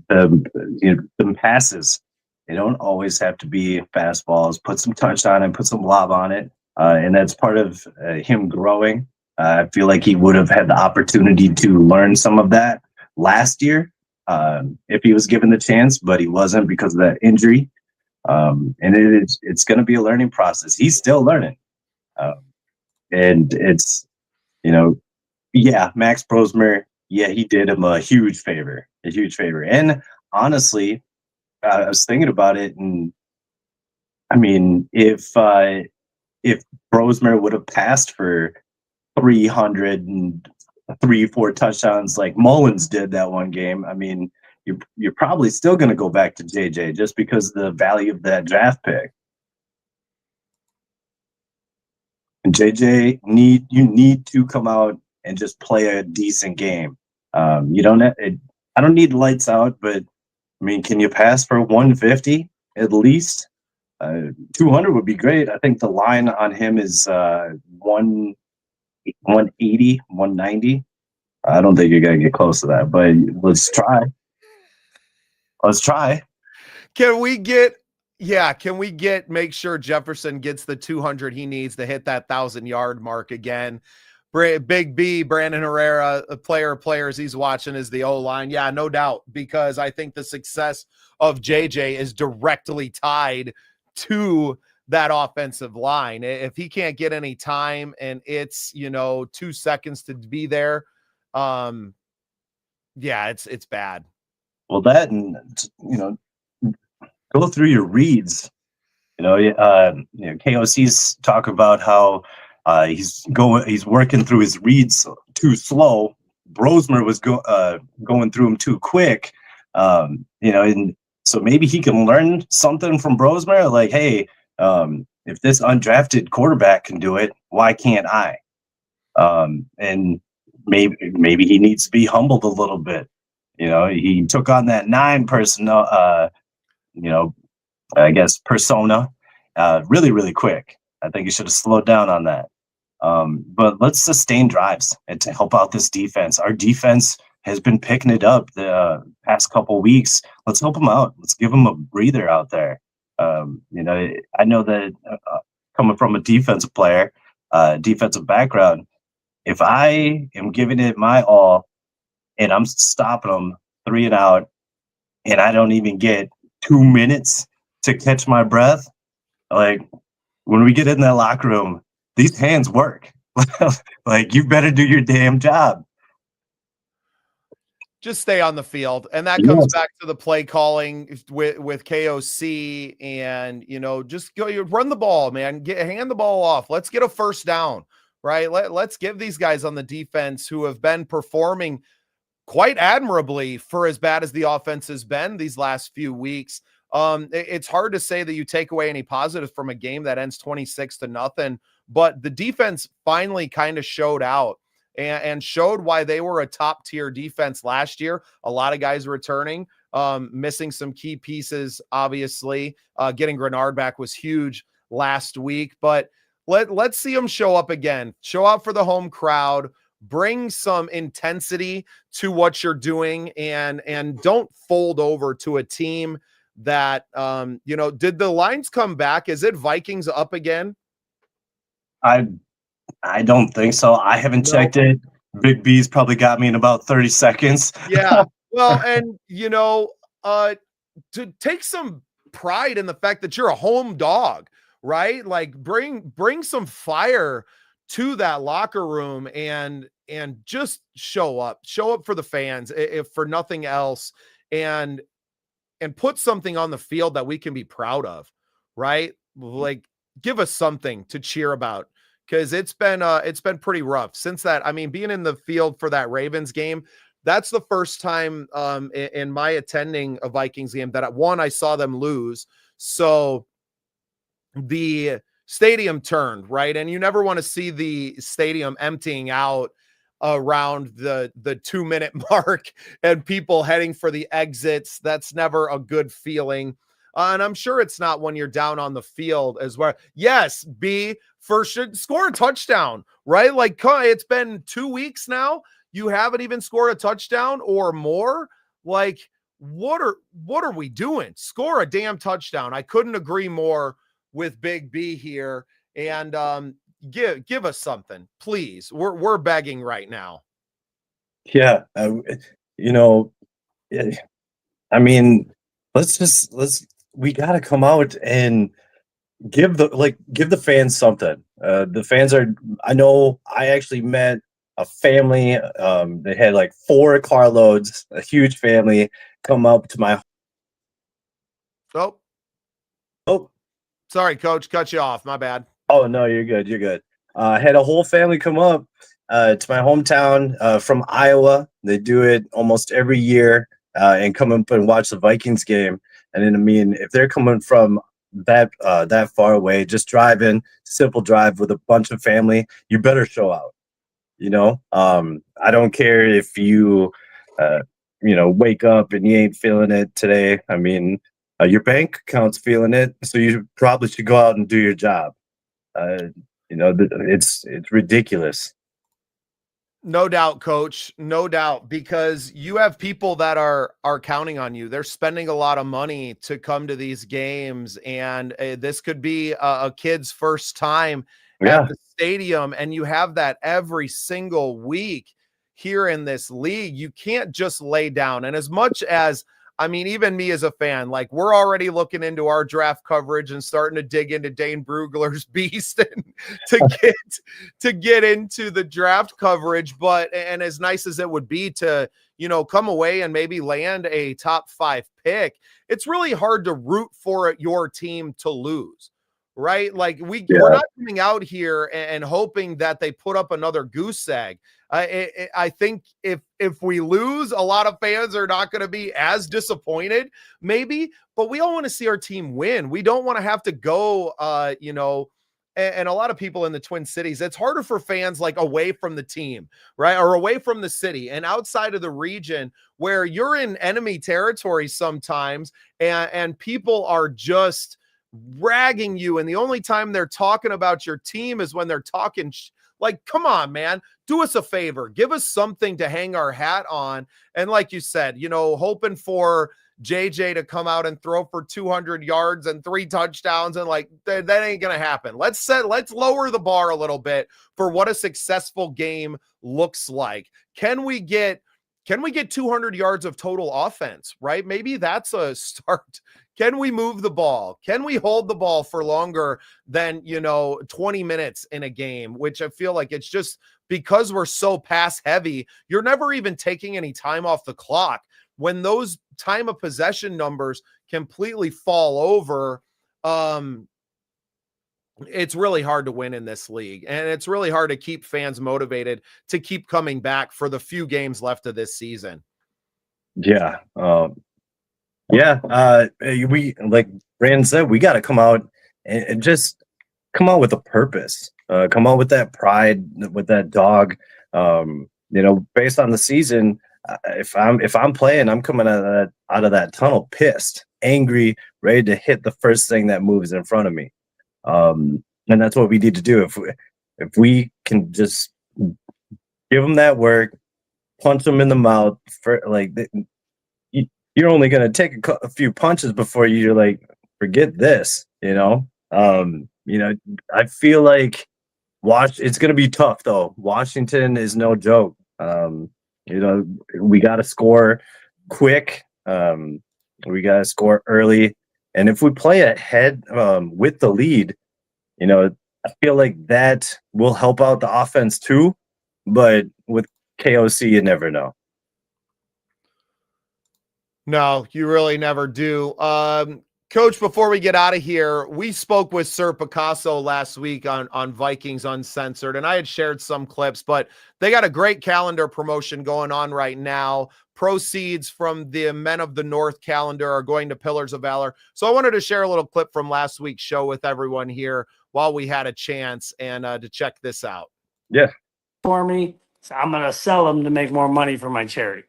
The passes, they don't always have to be fastballs. Put some touch on it, put some lob on it. And that's part of him growing. I feel like he would have had the opportunity to learn some of that last year if he was given the chance, but he wasn't because of that injury. And it's going to be a learning process. He's still learning. And it's, Max Brosmer, he did him a huge favor. And honestly, I was thinking about it, and I mean, if Brosmer would have passed for 303-4 touchdowns like Mullins did that one game, I mean, you're probably still going to go back to JJ just because of the value of that draft pick. And JJ, you need to come out and just play a decent game. I don't need lights out, but I mean, can you pass for 150 at least? 200 would be great. I think the line on him is 180, 190. I don't think you're going to get close to that, but let's try. Can we make sure Jefferson gets the 200 he needs to hit that 1,000-yard mark again? Big B, Brandon Herrera, a player of players he's watching is the O-line. Yeah, no doubt, because I think the success of JJ is directly tied to that offensive line. If he can't get any time and it's, 2 seconds to be there, it's bad. Well, that, and, go through your reads. KOC's talk about how he's working through his reads too slow. Brosmer was going through them too quick. And so maybe he can learn something from Brosmer. Like, hey, if this undrafted quarterback can do it, why can't I? And maybe he needs to be humbled a little bit. He took on that 9 person, I guess, persona really, really quick. I think he should have slowed down on that. But let's sustain drives and to help out this defense. Our defense has been picking it up the past couple weeks. Let's help them out. Let's give them a breather out there. I know that coming from a defensive player, defensive background, if I am giving it my all and I'm stopping them 3 and out, and I don't even get 2 minutes to catch my breath, like when we get in that locker room, these hands work. Like, you better do your damn job. Just stay on the field. And that comes back to the play calling with KOC and, just go, run the ball, man, hand the ball off. Let's get a first down, right? Let's give these guys on the defense who have been performing quite admirably for as bad as the offense has been these last few weeks. It's hard to say that you take away any positive from a game that ends 26-0, but the defense finally kind of showed out and showed why they were a top tier defense last year. A lot of guys returning, missing some key pieces, obviously. Getting Grenard back was huge last week, but let's see them show up again, show up for the home crowd, bring some intensity to what you're doing, and don't fold over to a team that, did the lines come back? Is it Vikings up again? I don't think so. I haven't checked it. Big B's probably got me in about 30 seconds. Yeah. Well, and to take some pride in the fact that you're a home dog, right? Like bring some fire to that locker room and just show up for the fans, if for nothing else, and put something on the field that we can be proud of, right? Like give us something to cheer about, because it's been pretty rough since that. I mean, being in the field for that Ravens game, that's the first time in my attending a Vikings game that I saw them lose. So the stadium turned, right? And you never want to see the stadium emptying out around the 2-minute mark and people heading for the exits. That's never a good feeling. And I'm sure it's not when you're down on the field as well. Yes, B, first should score a touchdown, right? Like it's been 2 weeks now. You haven't even scored a touchdown or more. Like, what are we doing? Score a damn touchdown. I couldn't agree more with Big B here. And give us something, please. We're begging right now. Yeah, I mean, we got to come out and give the fans something. The fans I know I actually met a family. They had like 4 carloads, a huge family, come up to my. Oh, sorry, Coach, cut you off. My bad. Oh no, you're good. You're good. I had a whole family come up to my hometown from Iowa. They do it almost every year and come up and watch the Vikings game. And then, I mean, if they're coming from that far away, just driving, simple drive with a bunch of family, you better show out. I don't care if you, wake up and you ain't feeling it today. I mean, your bank account's feeling it, so you probably should go out and do your job. It's ridiculous. No doubt, Coach. No doubt, because you have people that are counting on you. They're spending a lot of money to come to these games, and this could be a kid's first time at the stadium, and you have that every single week here in this league. You can't just lay down. And as much as, I mean, even me as a fan, like we're already looking into our draft coverage and starting to dig into Dane Brugler's beast and to get into the draft coverage. But, and as nice as it would be to, come away and maybe land a top 5 pick, it's really hard to root for your team to lose, right? Like we're not coming out here and hoping that they put up another goose egg. I think if we lose, a lot of fans are not going to be as disappointed, maybe, but we all want to see our team win. We don't want to have to go, and a lot of people in the Twin Cities, it's harder for fans like away from the team, right? Or away from the city and outside of the region where you're in enemy territory sometimes, and people are just ragging you. And the only time they're talking about your team is when they're talking like, come on, man, do us a favor, give us something to hang our hat on. And like you said, hoping for JJ to come out and throw for 200 yards and 3 touchdowns. And like, that ain't going to happen. Let's lower the bar a little bit for what a successful game looks like. Can we get 200 yards of total offense, right? Maybe that's a start. Can we move the ball? Can we hold the ball for longer than, 20 minutes in a game, which I feel like it's just because we're so pass heavy, you're never even taking any time off the clock. When those time of possession numbers completely fall over, it's really hard to win in this league. And it's really hard to keep fans motivated to keep coming back for the few games left of this season. Yeah. We, like Brandon said, we got to come out and just come out with a purpose, come out with that pride, with that dog, based on the season. If I'm playing, I'm coming out of that tunnel pissed, angry, ready to hit the first thing that moves in front of me. And that's what we need to do. If we can just give them that work, punch them in the mouth for you're only going to take a few punches before you're like, forget this, I feel like It's going to be tough though. Washington is no joke. We got to score quick. We got to score early, and if we play ahead with the lead, I feel like that will help out the offense too. But with KOC, you never know. No, you really never do. Coach, before we get out of here, we spoke with Sir Picasso last week on Vikings Uncensored, and I had shared some clips, but they got a great calendar promotion going on right now. Proceeds from the Men of the North calendar are going to Pillars of Valor. So I wanted to share a little clip from last week's show with everyone here while we had a chance and to check this out. Yeah. For me, so I'm going to sell them to make more money for my charity.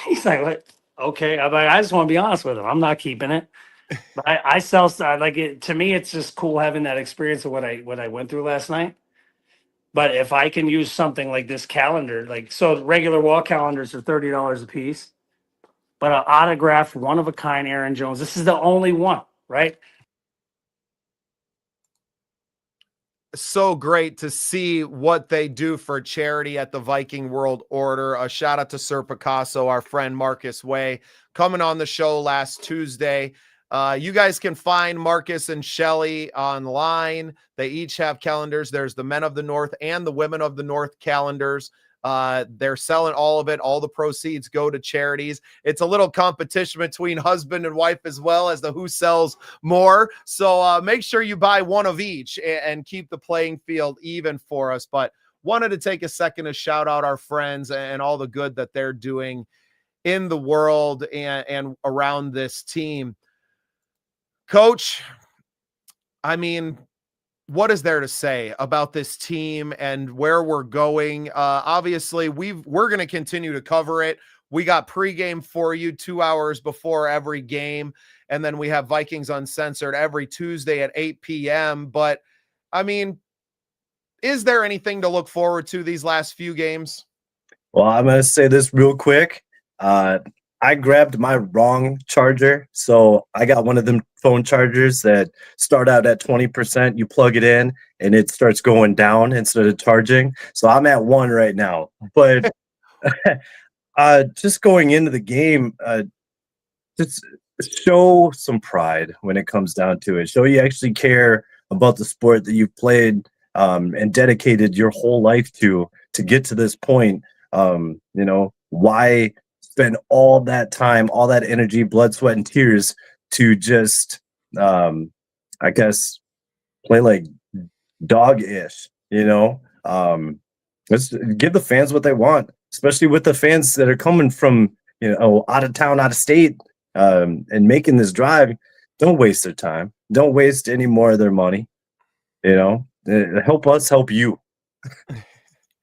He's like, what? Okay. I'm like, I just want to be honest with him. I'm not keeping it. But I sell like it to me. It's just cool having that experience of what I went through last night. But if I can use something like this calendar, like so, regular wall calendars are $30 a piece, but an autographed, one of a kind Aaron Jones. This is the only one, right? So great to see what they do for charity at the Viking World Order. A shout out to Sir Picasso, our friend Marcus Way, coming on the show last Tuesday. You guys can find Marcus and Shelly online. They each have calendars. There's the Men of the North and the Women of the North calendars. They're selling all of it. All the proceeds go to charities. It's a little competition between husband and wife as well as the who sells more. So make sure you buy one of each and keep the playing field even for us. But wanted to take a second to shout out our friends and all the good that they're doing in the world and around this team. Coach, I mean, what is there to say about this team and where we're going? Obviously, we're going to continue to cover it. We got pregame for you 2 hours before every game, and then we have Vikings Uncensored every Tuesday at 8 p.m. But, I mean, is there anything to look forward to these last few games? Well, I'm going to say this real quick. I grabbed my wrong charger, so I got one of them phone chargers that start out at 20%. You plug it in, and it starts going down instead of charging. So I'm at 1 right now. But just going into the game, just show some pride when it comes down to it. Show you actually care about the sport that you've played and dedicated your whole life to get to this point. Why spend all that time, all that energy, blood, sweat, and tears to just, I guess, play like dog-ish, Let's give the fans what they want, especially with the fans that are coming from, out of town, out of state, and making this drive. Don't waste their time. Don't waste any more of their money. Help us help you.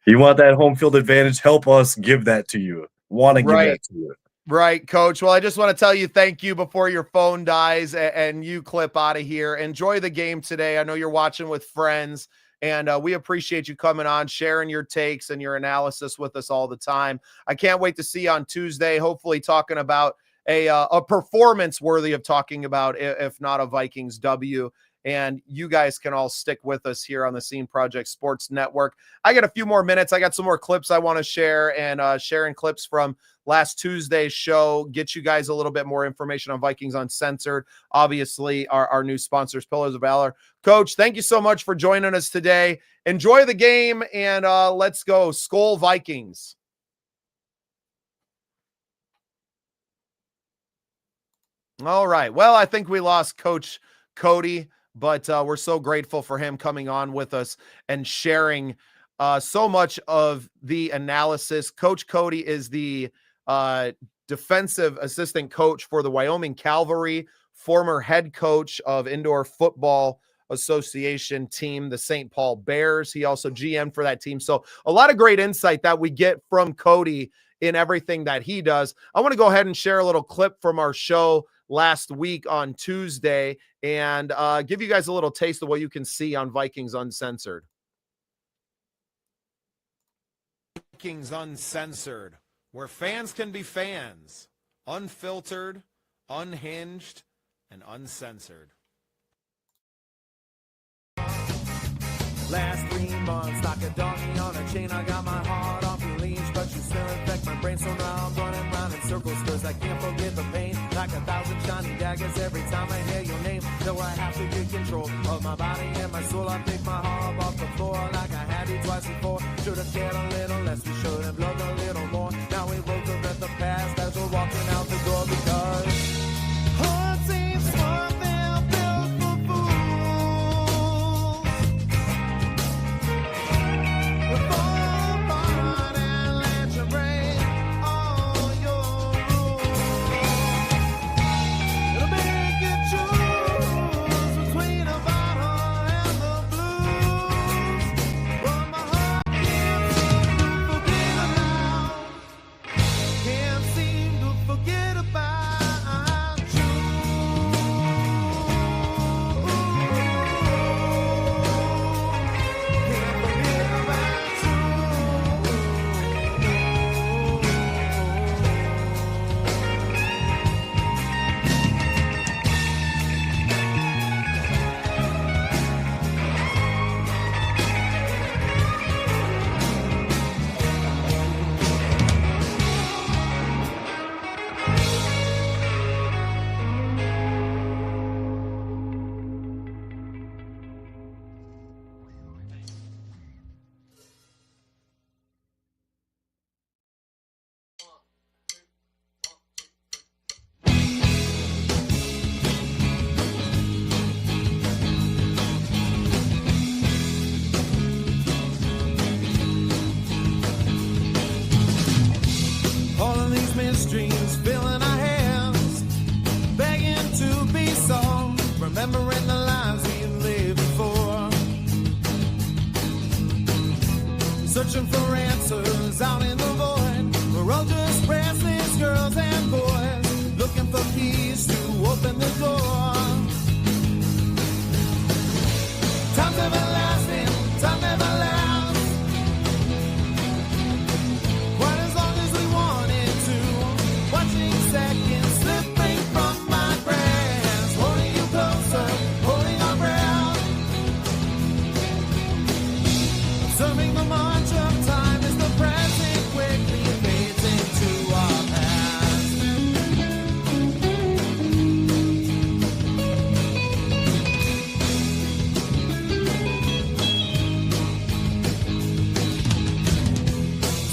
You want that home field advantage? Help us give that to you. Want to give that to you. Right, Coach. Well, I just want to tell you thank you before your phone dies and you clip out of here. Enjoy the game today. I know you're watching with friends, and we appreciate you coming on, sharing your takes and your analysis with us all the time. I can't wait to see you on Tuesday, hopefully talking about a performance worthy of talking about, if not a Vikings W. And you guys can all stick with us here on the Scene Project Sports Network. I got a few more minutes. I got some more clips I want to share, and sharing clips from last Tuesday's show, get you guys a little bit more information on Vikings Uncensored. Obviously, our new sponsors, Pillars of Valor. Coach, thank you so much for joining us today. Enjoy the game, and let's go. Skol Vikings. All right. Well, I think we lost Coach Cody, but we're so grateful for him coming on with us and sharing so much of the analysis. Coach Cody is the defensive assistant coach for the Wyoming Cavalry, former head coach of Indoor Football Association team, the St. Paul Bears. He also GM for that team. So a lot of great insight that we get from Cody in everything that he does. I want to go ahead and share a little clip from our show last week on Tuesday and give you guys a little taste of what you can see on Vikings Uncensored. Vikings Uncensored, where fans can be fans, unfiltered, unhinged, and uncensored. Last 3 months, like a donkey on a chain, I got my heart off the leash, but you still infect my brain, so now I'm running round in circles, cause I can't forget the pain, like 1,000 shiny daggers every time I hear your name, so I have to get control of my body and my soul. I pick my heart off the floor like I had it twice before. Should've cared a little less, we should've loved a little more. Now we both regret the past as we're walking out the door, because heart seems smart, they're built for fools. Fall apart and let you break all your rules. It'll make you choose between a bottle and the blues. But my heart can't seem to forget about you. Can't forget about you. All of these mysteries filling our hands, begging to be solved, remembering the lives we lived before, searching for answers out in the void. We're all just restless girls and boys, looking for keys to open the door. Time's everlasting, time never lasts. Quite as long as we wanted to, watching seconds slipping from my grasp, holding you closer, holding our breath, observing the march of time as the present quickly fades into our past.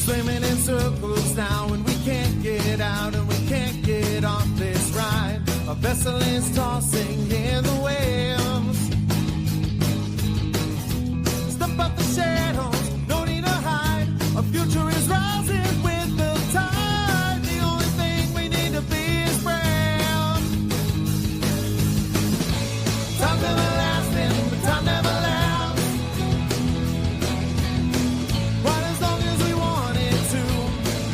Swimming in circles now, and we can't get out, and we can't get off this ride. A vessel is tossing in the waves. Step up the shadows, no need to hide. Our future is rising with the tide. The only thing we need to be is brave. Time's everlasting, but time never lasts. Quite as long as we wanted to,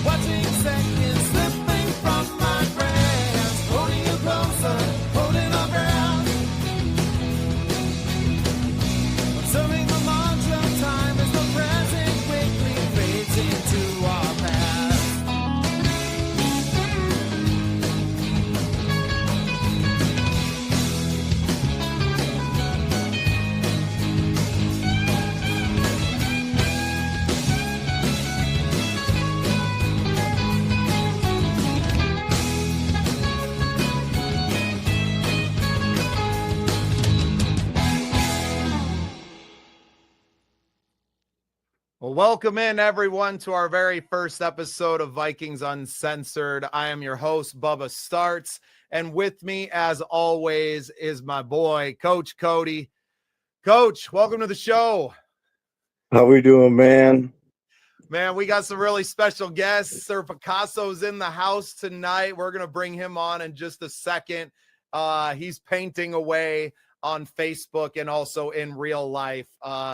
watching seconds slipping from my grasp, holding you closer, holding our breath, observing the march of time as the present quickly fades into our past. Well, welcome in everyone to our very first episode of Vikings Uncensored. I am your host, Bubba Startz, and with me, as always, is my boy, Coach Cody. Coach, welcome to the show. How we doing, man? Man, we got some really special guests. Sir Picasso's in the house tonight. We're going to bring him on in just a second. He's painting away on Facebook and also in real life,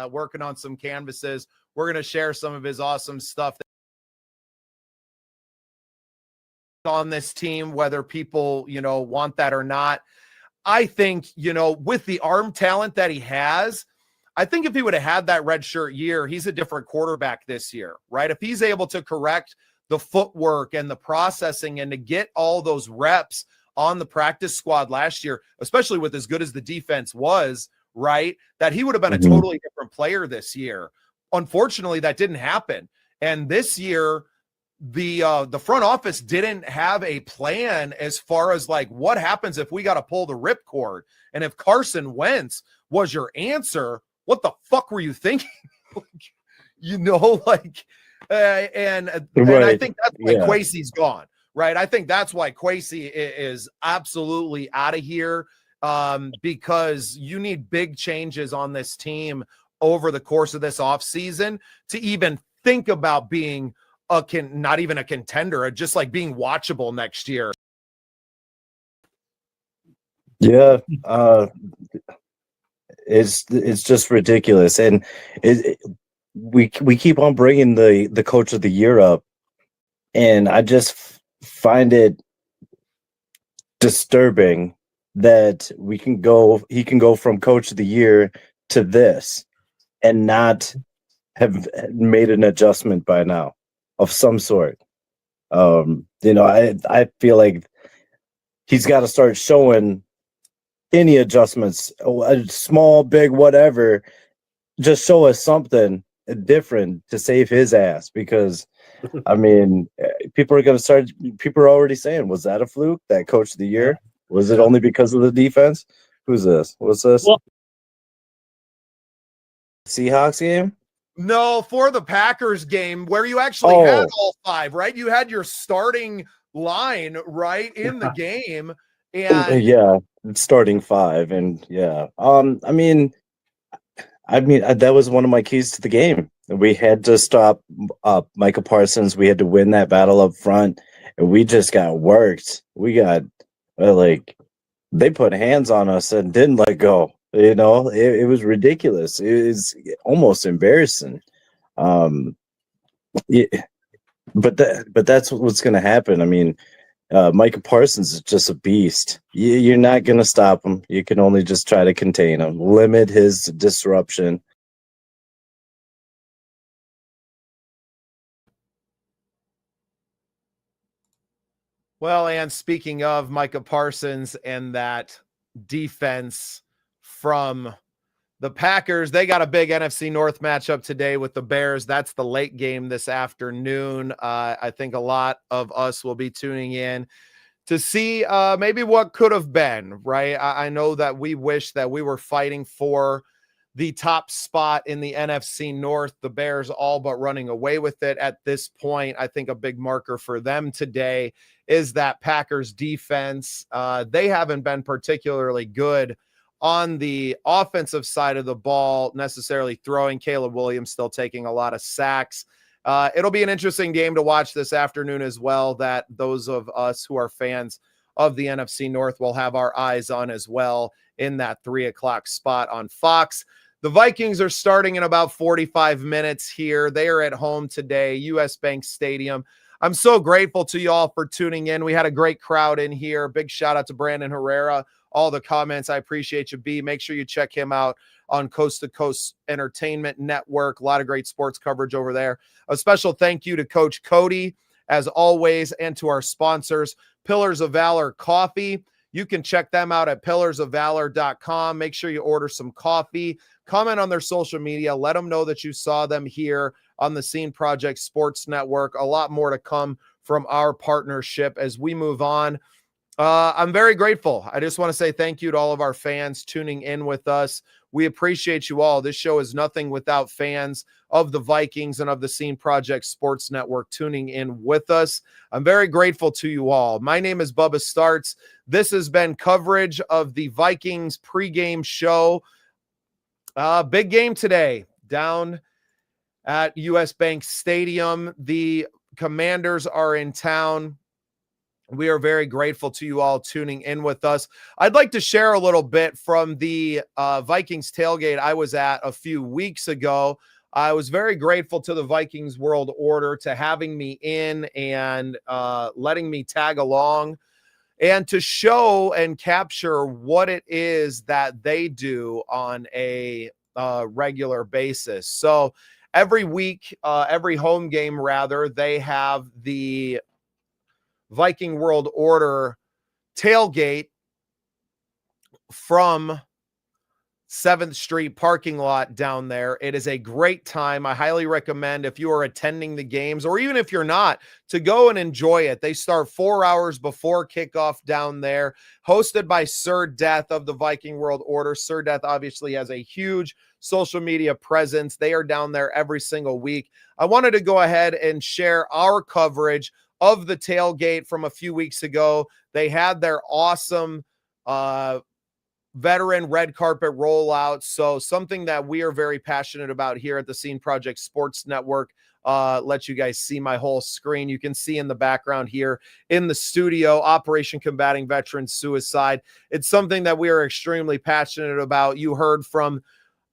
working on some canvases. We're going to share some of his awesome stuff on this team, whether people, want that or not. I think, with the arm talent that he has, I think if he would have had that red shirt year, he's a different quarterback this year, right? If he's able to correct the footwork and the processing and to get all those reps on the practice squad last year, especially with as good as the defense was, right? That he would have been a totally different player this year. Unfortunately, that didn't happen. And this year, the front office didn't have a plan as far as like what happens if we got to pull the ripcord. And if Carson Wentz was your answer, what the fuck were you thinking? And I think that's why Kwesi's gone, right? I think that's why Kwesi is absolutely out of here, because you need big changes on this team over the course of this offseason to even think about being not even a contender, just like being watchable next year. Yeah, it's just ridiculous, and we keep on bringing the coach of the year up, and I just find it disturbing that he can go from coach of the year to this and not have made an adjustment by now of some sort. I feel like he's got to start showing any adjustments, small, big, whatever. Just show us something different to save his ass, because I mean, people are already saying, was that a fluke, that coach of the year? Was it only because of the defense? Who's this? What's this? Well, Seahawks game? No, for the Packers game where you actually had all five, right? You had your starting line right in the game. And yeah, starting five. And yeah, I mean, that was one of my keys to the game. We had to stop Micah Parsons. We had to win that battle up front, and we just got worked. We got they put hands on us and didn't let go. It was ridiculous. It was almost embarrassing. Yeah, but that's what's going to happen. I mean, Micah Parsons is just a beast. You're not going to stop him. You can only just try to contain him, limit his disruption. Well, and speaking of Micah Parsons and that defense from the Packers, they got a big NFC North matchup today with the Bears. That's the late game this afternoon. I think a lot of us will be tuning in to see maybe what could have been, right? I know that we wish that we were fighting for the top spot in the NFC North. The Bears all but running away with it at this point. I think a big marker for them today is that Packers defense. They haven't been particularly good on the offensive side of the ball, necessarily throwing. Caleb Williams still taking a lot of sacks. It'll be an interesting game to watch this afternoon as well, that those of us who are fans of the NFC North will have our eyes on as well in that 3:00 spot on Fox. The Vikings are starting in about 45 minutes here. They are at home today, US Bank Stadium. I'm so grateful to you all for tuning in. We had a great crowd in here. Big shout out to Brandon Herrera. All the comments, I appreciate you, B. Make sure you check him out on Coast to Coast Entertainment Network. A lot of great sports coverage over there. A special thank you to Coach Cody, as always, and to our sponsors, Pillars of Valor Coffee. You can check them out at pillarsofvalor.com. Make sure you order some coffee. Comment on their social media. Let them know that you saw them here on the Scene Project Sports Network. A lot more to come from our partnership as we move on. I'm very grateful. I just want to say thank you to all of our fans tuning in with us. We appreciate you all. This show is nothing without fans of the Vikings and of the Scene Project Sports Network tuning in with us. I'm very grateful to you all. My name is Bubba Startz. This has been coverage of the Vikings pregame show. Big game today down at US Bank Stadium. The Commanders are in town. We are very grateful to you all tuning in with us. I'd like to share a little bit from the Vikings tailgate I was at a few weeks ago. I was very grateful to the Vikings World Order to having me in and letting me tag along and to show and capture what it is that they do on a regular basis. So every week, every home game rather, they have the Viking World Order tailgate from 7th Street parking lot down there. It is a great time. I highly recommend, if you are attending the games, or even if you're not, to go and enjoy it. They start 4 hours before kickoff down there, hosted by Sir Death of the Viking World Order. Sir Death obviously has a huge social media presence. They are down there every single week. I wanted to go ahead and share our coverage of the tailgate from a few weeks ago. They had their awesome veteran red carpet rollout. So something that we are very passionate about here at the Scene Project Sports Network. Let you guys see my whole screen. You can see in the background here in the studio, Operation Combating Veteran Suicide. It's something that we are extremely passionate about. You heard from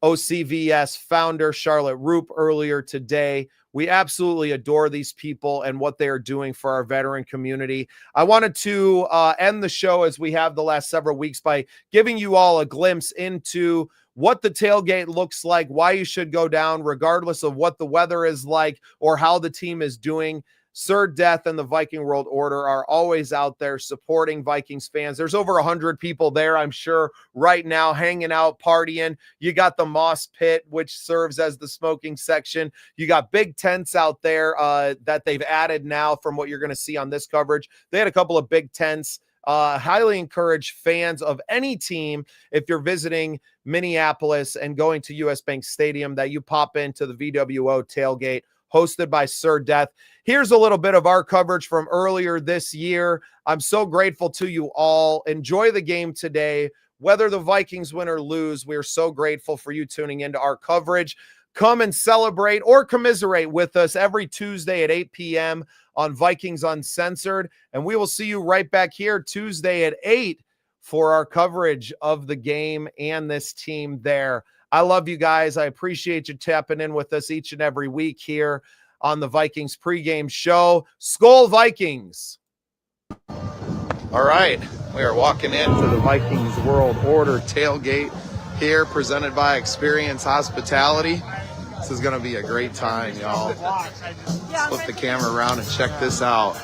OCVS founder Charlotte Roop earlier today. We absolutely adore these people and what they are doing for our veteran community. I wanted to end the show, as we have the last several weeks, by giving you all a glimpse into what the tailgate looks like, why you should go down, regardless of what the weather is like or how the team is doing. Sir Death and the Viking World Order are always out there supporting Vikings fans. There's over 100 people there, I'm sure, right now, hanging out, partying. You got the Moss Pit, which serves as the smoking section. You got big tents out there that they've added now from what you're going to see on this coverage. They had a couple of big tents. Highly encourage fans of any team, if you're visiting Minneapolis and going to US Bank Stadium, that you pop into the VWO tailgate hosted by Sir Death. Here's a little bit of our coverage from earlier this year. I'm so grateful to you all. Enjoy the game today. Whether the Vikings win or lose, we're so grateful for you tuning into our coverage. Come and celebrate or commiserate with us every Tuesday at 8 p.m. on Vikings Uncensored. And we will see you right back here Tuesday at 8 for our coverage of the game and this team there. I love you guys. I appreciate you tapping in with us each and every week here on the Vikings Pregame Show. Skol Vikings! All right, we are walking into the Vikings World Order tailgate here, presented by Experience Hospitality. This is going to be a great time, y'all. Let's flip the camera around and check this out.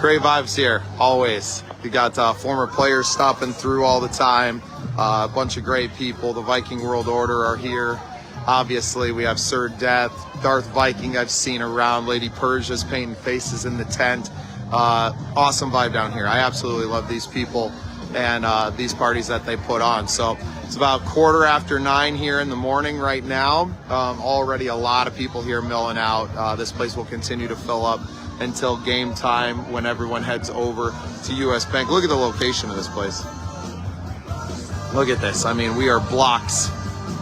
Great vibes here, always. We got former players stopping through all the time. A bunch of great people. The Viking World Order are here. Obviously, we have Sir Death, Darth Viking I've seen around. Lady Persia's painting faces in the tent. Awesome vibe down here. I absolutely love these people and these parties that they put on. So it's about 9:15 here in the morning right now. Already a lot of people here milling out. This place will continue to fill up until game time, when everyone heads over to US Bank. Look at the location of this place. Look at this. I mean, we are blocks,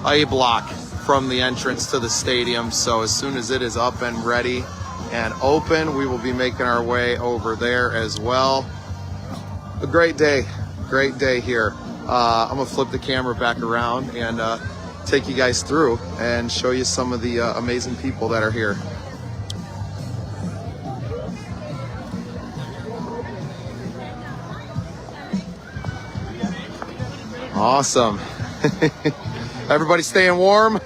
a block from the entrance to the stadium. So as soon as it is up and ready and open, we will be making our way over there as well. A great day here. I'm gonna flip the camera back around and take you guys through and show you some of the amazing people that are here. Awesome. Everybody staying warm?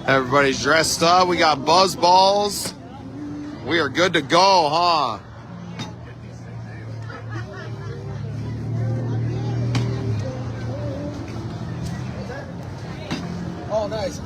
Everybody's dressed up. We got buzz balls. We are good to go, huh? Oh, nice.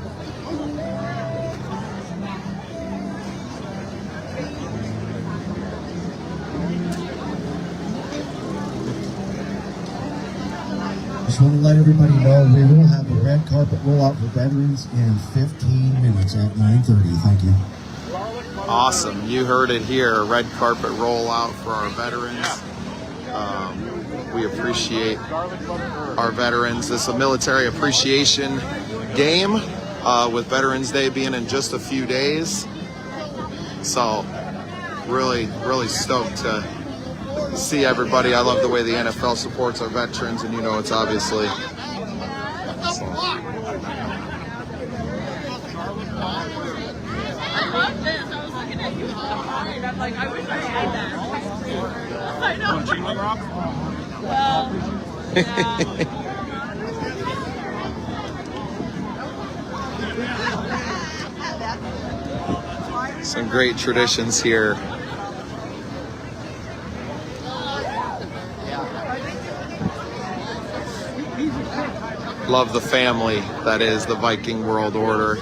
Just want to let everybody know we will have a red carpet rollout for veterans in 15 minutes at 9:30. Thank you. Awesome. You heard it here. Red carpet rollout for our veterans. We appreciate our veterans. This is a military appreciation game with Veterans Day being in just a few days. So really, really stoked to see everybody. I love the way the NFL supports our veterans, and you know it's obviously. I love this. I was looking at you online. I'm like, I wish I had that. I know. Well, Some great traditions here. Love the family that is the Viking World Order.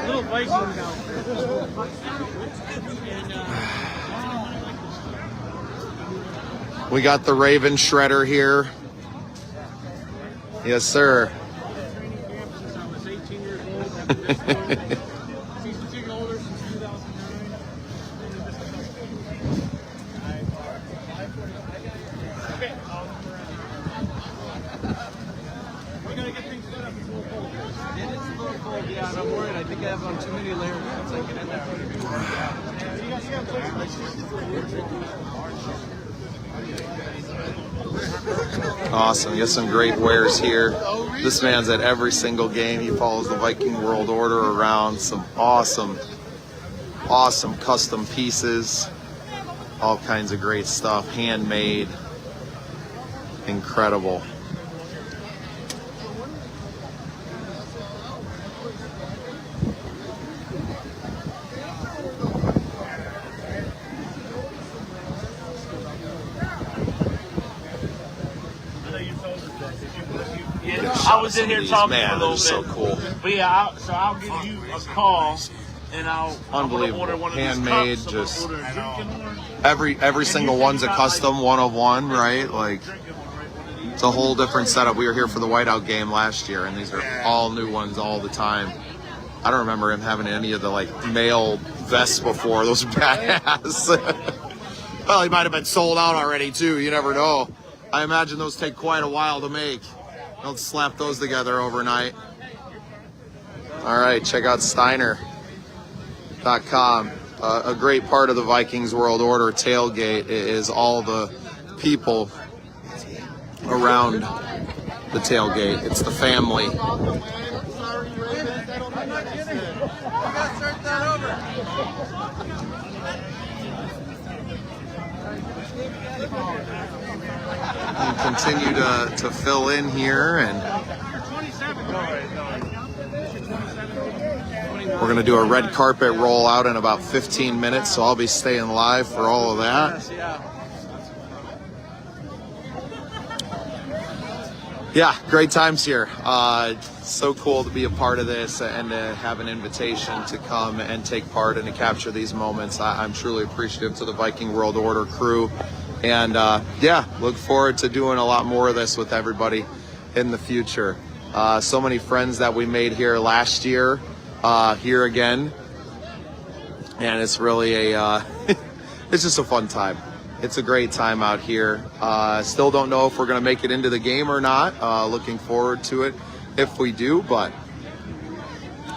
Little Viking We got the Raven Shredder here. Yes, sir. since I was 18 years old. Season ticket holder since 2009. Okay. We gotta get things set up. It's a little cold. It is a little cold, yeah, and I'm worried. I think I have on too many layers once I get in there. Awesome. Get some great wares here. This man's at every single game. He follows the Viking World Order around. Some awesome custom pieces. All kinds of great stuff. Handmade. Incredible. I was in here talking for a little bit. So cool. But yeah, I'll give you a call and Unbelievable. order one of Handmade, these cups. just Order a drinking horn. every single one's a custom 101, right? Like it's a whole different setup. We were here for the whiteout game last year, and these are all new ones all the time. I don't remember him having any of the like male vests before. Those are badass. Well, he might have been sold out already too. You never know. I imagine those take quite a while to make. Don't slap those together overnight. All right, check out Steiner.com. A great part of the Vikings World Order tailgate is all the people around the tailgate. It's the family. We continue to fill in here, and we're going to do a red carpet rollout in about 15 minutes, so I'll be staying live for all of that. Yeah, great times here. So cool to be a part of this and to have an invitation to come and take part and to capture these moments. I'm truly appreciative to the Viking World Order crew. And yeah, look forward to doing a lot more of this with everybody in the future. So many friends that we made here last year, here again. And it's really it's just a fun time. It's a great time out here. Still don't know if we're going to make it into the game or not. Looking forward to it if we do. But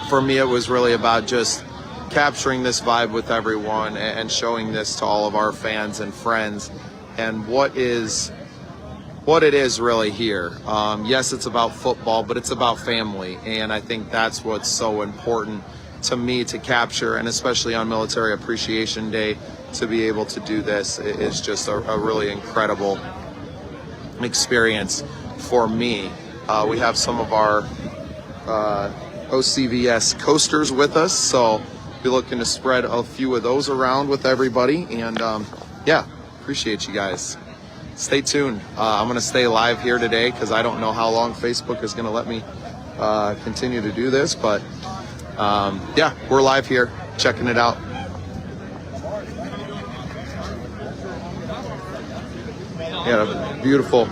for me, it was really about just capturing this vibe with everyone and showing this to all of our fans and friends and what it is really here. Yes, it's about football, but it's about family. And I think that's what's so important to me to capture, and especially on Military Appreciation Day, to be able to do this is just a really incredible experience for me. We have some of our OCVS coasters with us, so be looking to spread a few of those around with everybody. And yeah, appreciate you guys. Stay tuned. I'm going to stay live here today because I don't know how long Facebook is going to let me continue to do this, but yeah, we're live here checking it out. Yeah, beautiful.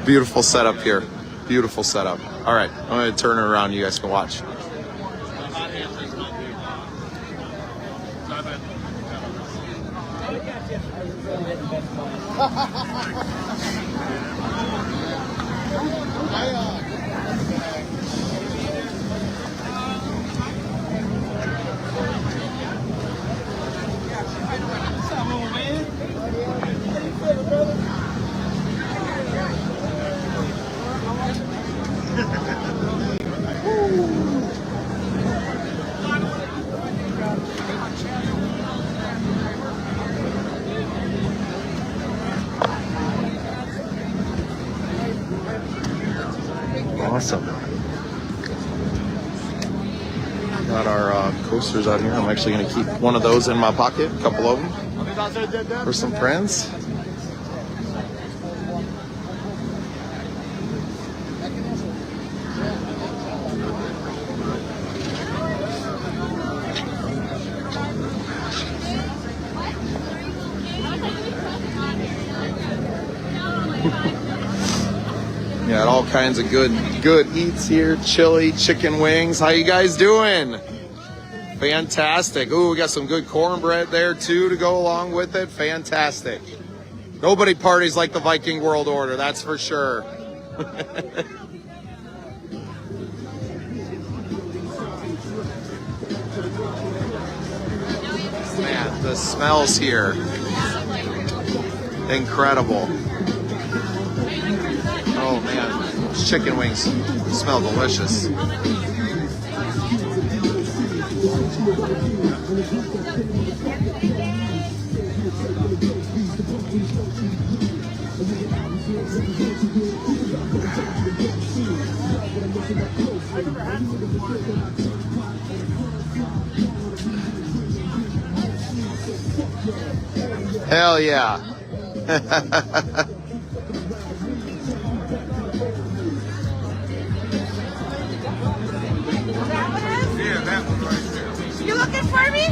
Beautiful setup here. Beautiful setup. All right, I'm going to turn it around. You guys can watch. Awesome. Got our coasters out here. I'm actually going to keep one of those in my pocket, a couple of them, for some friends. Got all kinds of good eats here. Chili, chicken wings. How you guys doing? Fantastic. Ooh, we got some good cornbread there too to go along with it. Fantastic. Nobody parties like the Viking World Order, that's for sure. Man, the smells here. Incredible. Oh man, those chicken wings smell delicious. Hell yeah. You looking for me?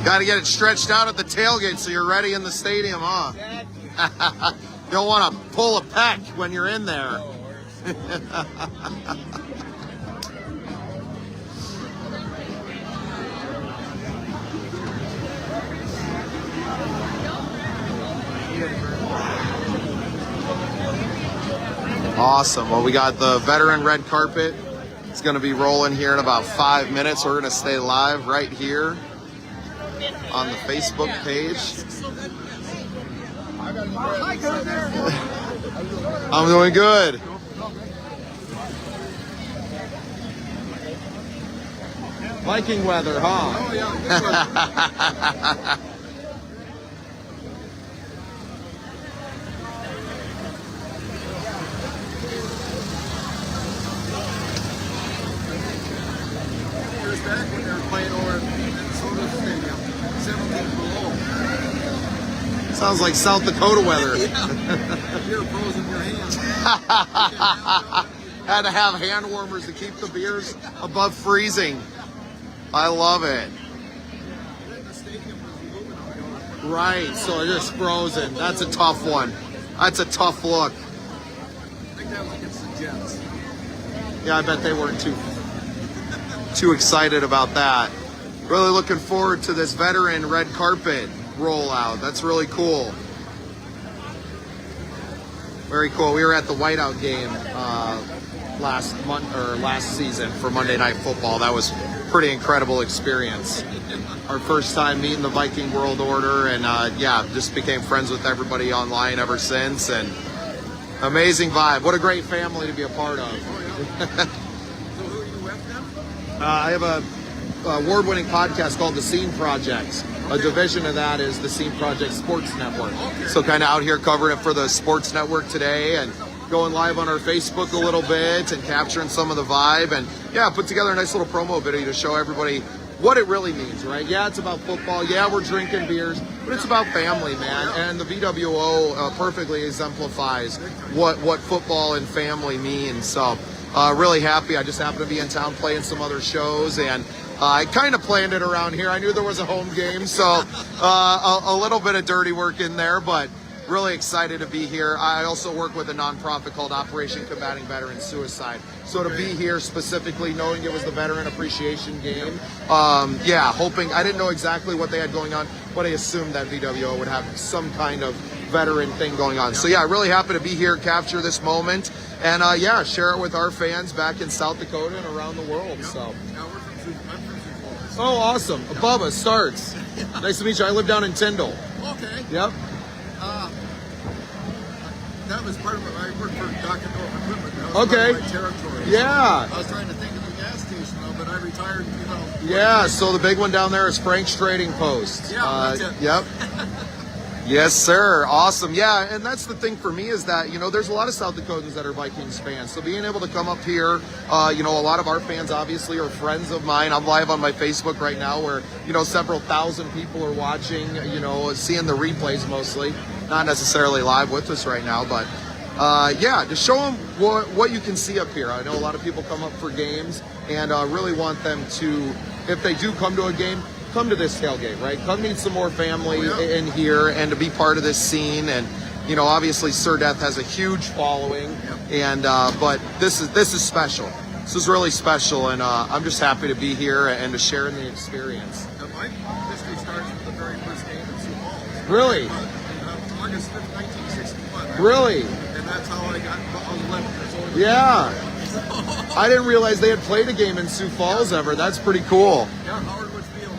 Got to get it stretched out at the tailgate so you're ready in the stadium, huh? Don't want to pull a peck when you're in there. Awesome. Well, we got the veteran red carpet. It's going to be rolling here in about 5 minutes. We're going to stay live right here on the Facebook page. I'm doing good. Viking weather, huh? Back when they were playing over at Minnesota Stadium, 17 below. Sounds like South Dakota weather. Yeah. Beer frozen in your hands. Had to have hand warmers to keep the beers above freezing. I love it. Right, so it's just frozen. That's a tough one. That's a tough look. I think that was against the Jets. Yeah, I bet they weren't too excited about that. Really looking forward to this veteran red carpet rollout. That's really cool. Very cool. We were at the whiteout game last seaon for Monday Night Football. That was pretty incredible experience. Our first time meeting the Viking World Order, and just became friends with everybody online ever since. And amazing vibe. What a great family to be a part of. So who are you with now? I have a award-winning podcast called The Scene Project. A division of that is the Scene Project Sports Network. So kind of out here covering it for the Sports Network today, and going live on our Facebook a little bit and capturing some of the vibe, and put together a nice little promo video to show everybody what it really means, right? Yeah, it's about football. Yeah, we're drinking beers, but it's about family, man. And the VWO perfectly exemplifies what football and family means. So really happy. I just happened to be in town playing some other shows, and I kind of planned it around here. I knew there was a home game, so a little bit of dirty work in there, but really excited to be here. I also work with a nonprofit called Operation Combating Veteran Suicide. So to be here specifically, knowing it was the Veteran Appreciation Game, hoping, I didn't know exactly what they had going on, but I assumed that VWO would have some kind of veteran thing going on. So really happy to be here, capture this moment, and share it with our fans back in South Dakota and around the world. So. Oh, awesome. Bubba, Startz. Nice to meet you. I live down in Tyndall. Okay. Yep. That was part of it. I worked for Dock and North Equipment. That was Okay. part of my territory. Yeah. I was trying to think of the gas station though, but I retired in 2000. Yeah, so the big one down there is Frank's Trading Post. Yeah, that's it. Yep. Yes, sir. Awesome. Yeah, and that's the thing for me is that, there's a lot of South Dakotans that are Vikings fans. So being able to come up here, a lot of our fans obviously are friends of mine. I'm live on my Facebook right now where, several thousand people are watching, seeing the replays mostly. Not necessarily live with us right now, but to show them what you can see up here. I know a lot of people come up for games, and really want them to, if they do come to a game, come to this tailgate, right? Come meet some more family in here, and to be part of this scene. And obviously Sir Death has a huge following, and but this is special. This is really special, and I'm just happy to be here and to share in the experience. My history starts with the very first game in Sioux Falls. Really? August 5th, 1961. Really? And that's how I was 11 years old. Yeah. I didn't realize they had played a game in Sioux Falls ever. That's pretty cool. Yeah, Howard Woodsfield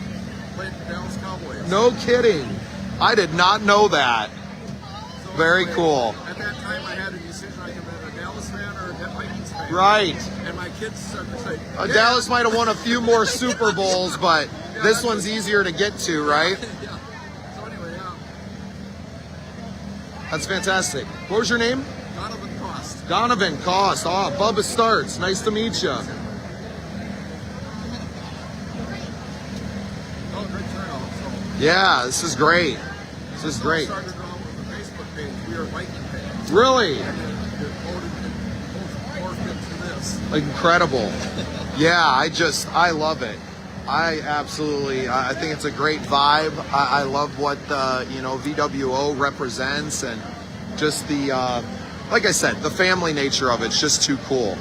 played the Dallas Cowboys. No kidding. I did not know that. So Very anyway, cool. At that time, I had a decision. I could be a Dallas fan or a Vikings fan. Right. And my kids said, Dallas might have won a few more Super Bowls, but this one's easier to get to, right? Yeah. So anyway, That's fantastic. What was your name? Donovan Cost. Donovan Cost. Oh, Bubba Startz. Nice to meet you. Oh, great turnout. So, Yeah, this is great. This is great. started off with a Facebook page. We are Viking fans. Really? And then it morphed into this. Incredible. Yeah, I love it. I think it's a great vibe. I love what VWO represents, and just the like I said, the family nature of it's just too cool.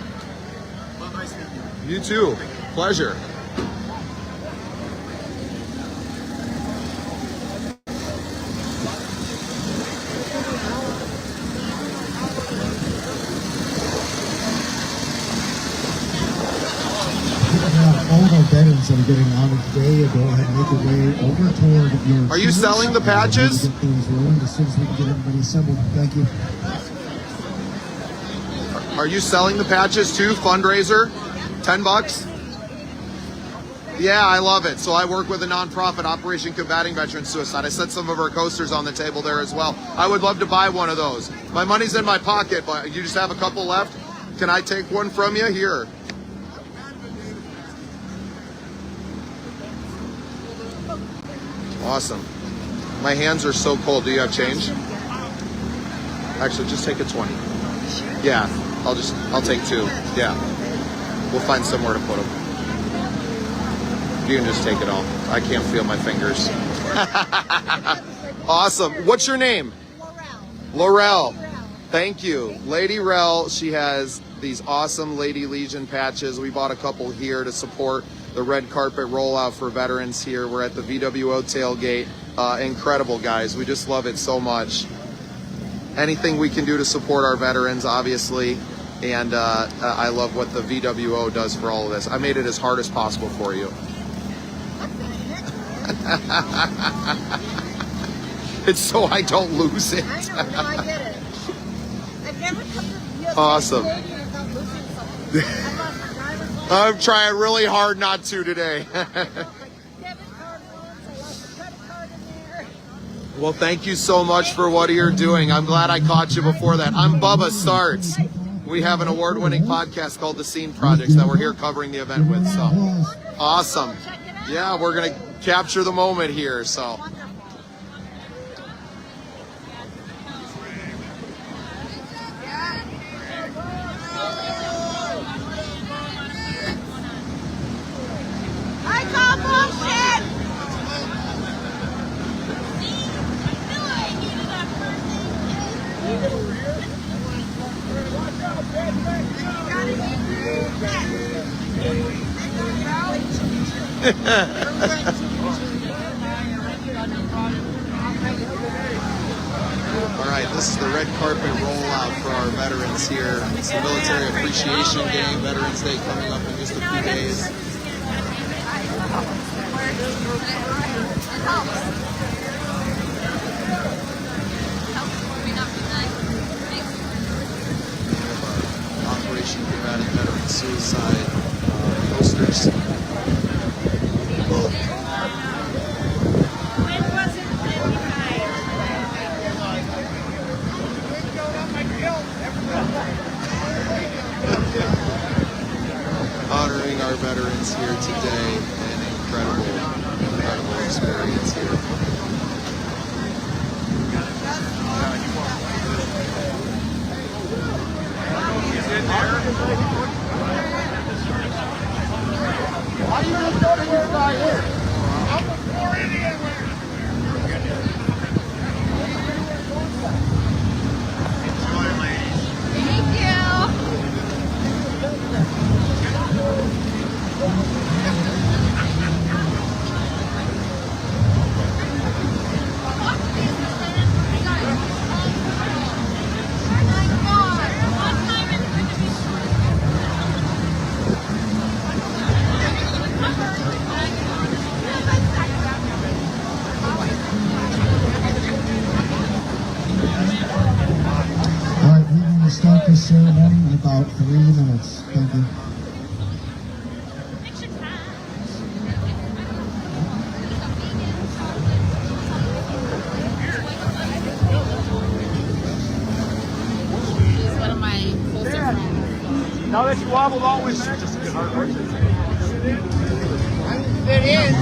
Well, nice meeting you. You too. Pleasure. All of our veterans that are getting honored today, go ahead and make your way over toward your. Are you selling the patches? Get things rolling as soon as we can get everybody assembled. Thank you. Are you selling the patches too? Fundraiser? $10? Yeah, I love it. So I work with a nonprofit, Operation Combating Veteran Suicide. I set some of our coasters on the table there as well. I would love to buy one of those. My money's in my pocket, but you just have a couple left. Can I take one from you? Here. Awesome. My hands are so cold. Do you have change? Actually, just take a 20. Yeah, I'll take 2. Yeah. We'll find somewhere to put them. You can just take it all. I can't feel my fingers. Awesome. What's your name? Laurel. Thank you. Lady Rel, she has these awesome Lady Legion patches. We bought a couple here to support the red carpet rollout for veterans here. We're at the VWO tailgate. Incredible, guys. We just love it so much. Anything we can do to support our veterans, obviously. And I love what the VWO does for all of this. I made it as hard as possible for you. It's so I don't lose it. I know, no, I get it. I've never come to the US Awesome. Stadium without losing something. I lost my driver's license. I'm trying really hard not to today. Debit card once, I lost a credit card in there. Well, thank you so much for what you're doing. I'm glad I caught you before that. I'm Bubba Startz. We have an award-winning podcast called The Scene Projects that we're here covering the event with. So awesome. Yeah, we're going to capture the moment here. So. I call bullshit! All right, this is the red carpet rollout for our veterans here. It's the Military Appreciation Day, Veterans Day coming up in just a few days. Operation Combating Veteran Suicide posters. Honoring our veterans here today, an incredible experience here. Why you just go to this guy here? I'm a poor idiot. Thank you. All right, we're going to start this ceremony in about 3 minutes. Thank you. He's one of my closer friends. Now that you wobbled always just get hard. Fit in.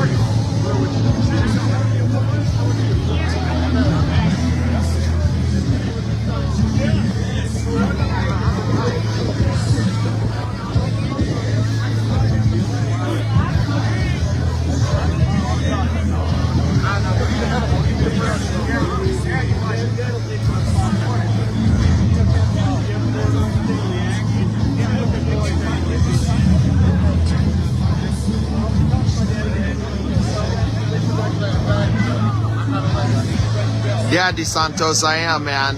Yeah, DeSantos, I am, man.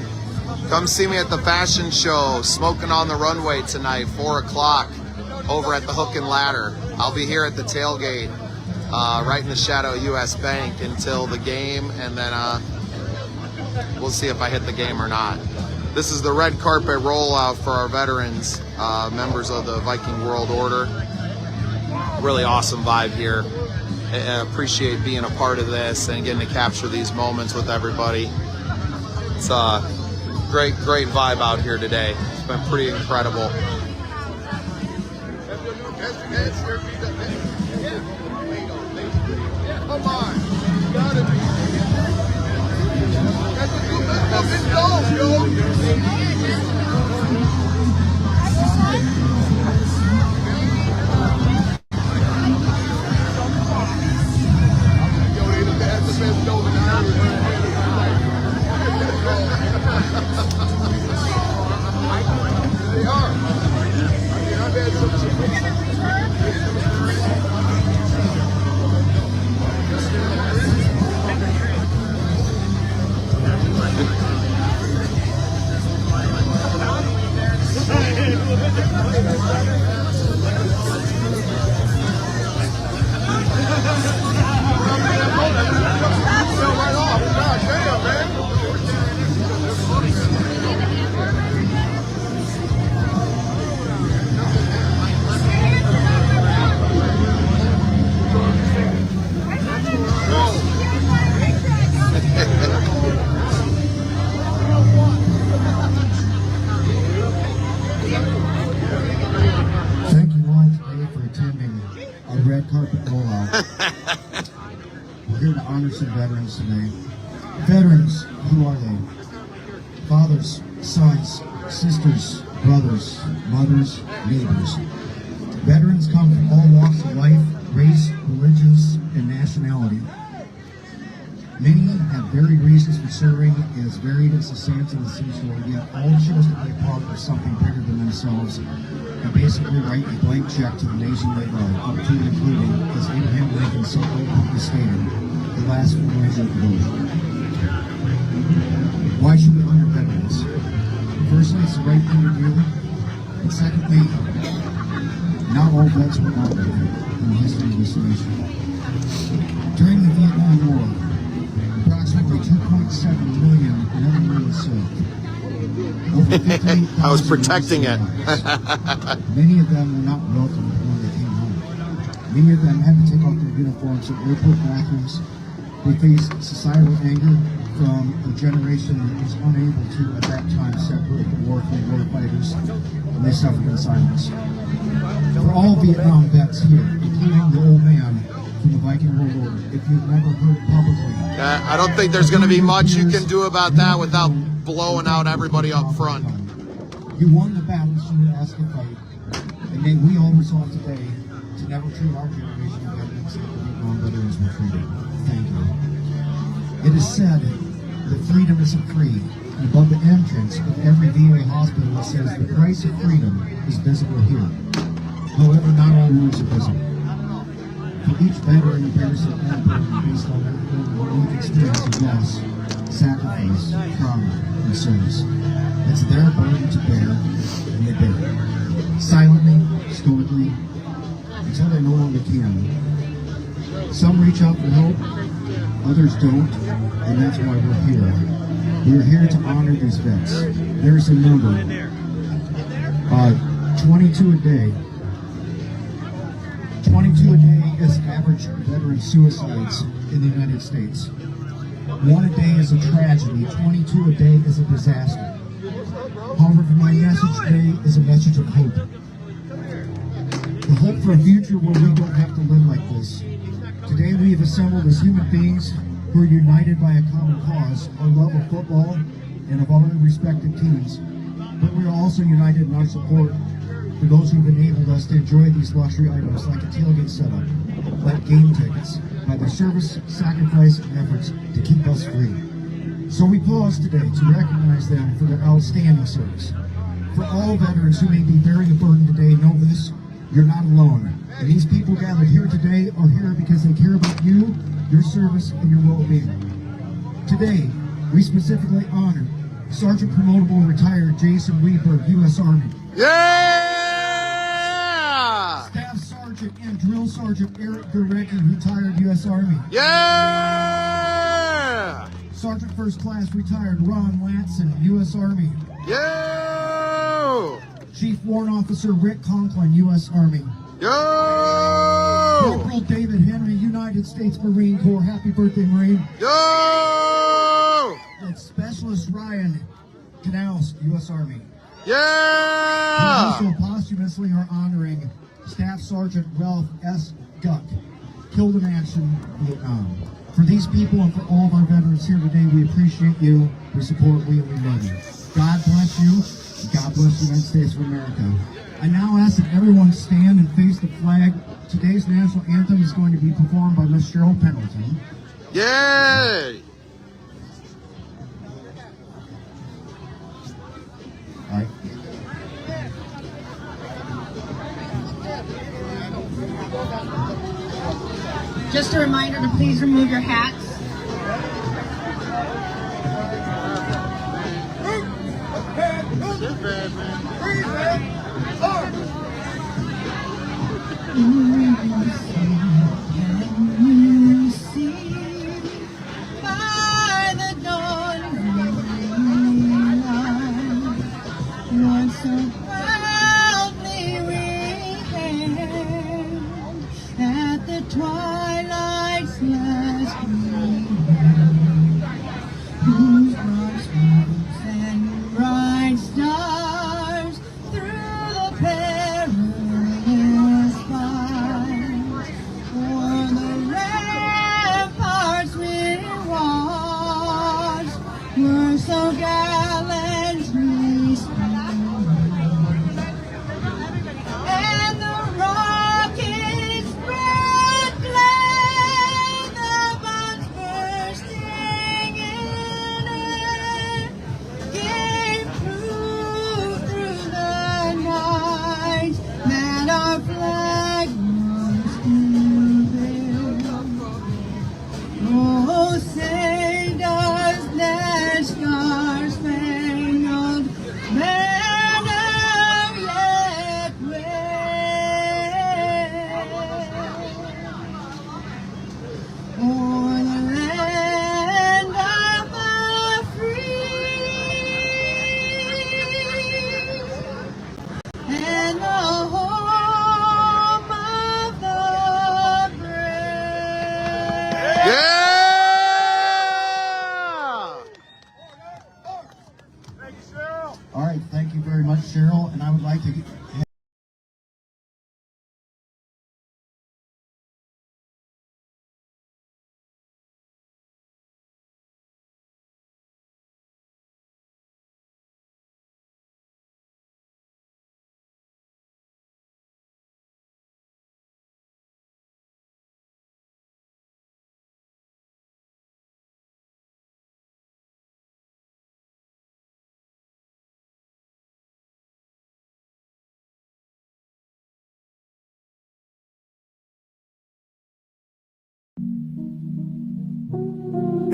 Come see me at the fashion show, Smoking on the Runway tonight, 4 o'clock, over at the Hook and Ladder. I'll be here at the tailgate, right in the shadow of U.S. Bank until the game, and then we'll see if I hit the game or not. This is the red carpet rollout for our veterans, members of the Viking World Order. Really awesome vibe here. I appreciate being a part of this and getting to capture these moments with everybody. It's a great vibe out here today. It's been pretty incredible. Come on. You gotta be. That's a good fucking goal, yo. They are. I mean, I've had some honor some veterans today. Veterans, who are they? Fathers, sons, sisters, brothers, mothers, neighbors. Veterans come from all walks of life, race, religions, and nationality. Many have varied reasons for serving, as varied as the sands on the seashore, yet all chose to be a part of something bigger than themselves and basically write a blank check to the nation they love, up to and including, as Abraham Lincoln so eloquently stated, the last measure of vote. Why should we honor veterans? Firstly, it's the right thing to do, and secondly, not all vets were honored in the history of this nation. During the Vietnam War, approximately 2.7 million men served. Over 58,000 I was protecting it. Many of them were not welcome when they came home. Many of them had to take off their uniforms at airport bathrooms. They faced societal anger from a generation that was unable to, at that time, separate the war from the war fighters, and they suffered in silence. For all Vietnam vets here, including the old man from the Viking World Order, if you've never heard publicly, I don't think there's going to be much you can do about that without blowing out everybody up front. You won the battles you were asked to fight, and may we all resolve today to never treat our generation of veterans like the Vietnam veterans were treated. Thank you. It is said that freedom isn't free, and above the entrance of every VA hospital it says the price of freedom is visible here. However, not all rules are visible. For each veteran bears their own burden based on their own unique experience of loss, sacrifice, trauma, and service. It's their burden to bear, and they bear it. Silently, stoically, until they no longer can. Some reach out for help, others don't, and that's why we're here. We're here to honor these vets. There's a number, 22 a day. 22 a day is average veteran suicides in the United States. 1 a day is a tragedy, 22 a day is a disaster. However, my message today is a message of hope. The hope for a future where we don't have to live like this. Today we have assembled as human beings who are united by a common cause, our love of football and of our respective teams. But we are also united in our support for those who have enabled us to enjoy these luxury items like a tailgate setup, like game tickets, by their service, sacrifice, and efforts to keep us free. So we pause today to recognize them for their outstanding service. For all veterans who may be bearing a burden today, know this, you're not alone. And these people gathered here today are here because they care about you, your service, and your well-being. Today, we specifically honor Sergeant Promotable Retired Jason Weberg, U.S. Army. Yeah! Staff Sergeant and Drill Sergeant Eric Gurecki, retired U.S. Army. Yeah! Sergeant First Class Retired Ron Latson, U.S. Army. Yo! Chief Warrant Officer Rick Conklin, U.S. Army. Yo! Corporal David Henry, United States Marine Corps. Happy birthday, Marine. Yo! And Specialist Ryan Canals, U.S. Army. Yeah! We also posthumously are honoring Staff Sergeant Ralph S. Guck, killed in action, Vietnam. For these people and for all of our veterans here today, we appreciate you, we support you, and we love you. God bless you, and God bless the United States of America. I now ask that everyone stand and face the flag. Today's national anthem is going to be performed by Miss Cheryl Pendleton. Yay! All right. Just a reminder to please remove your hats. You see by the dawning light what so proudly we hailed at the twilight's last gleaming, whose broad stripes and bright stars so gallantly strewn, and the rockets spread flame, the bombs bursting in air, gave proof through the night that our flag was still there. Oh, say does that star-spangled banner yet wave o'er the land of the free and the home of the brave? Yeah! All right, thank you very much, Cheryl. And I would like to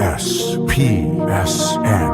SPSN.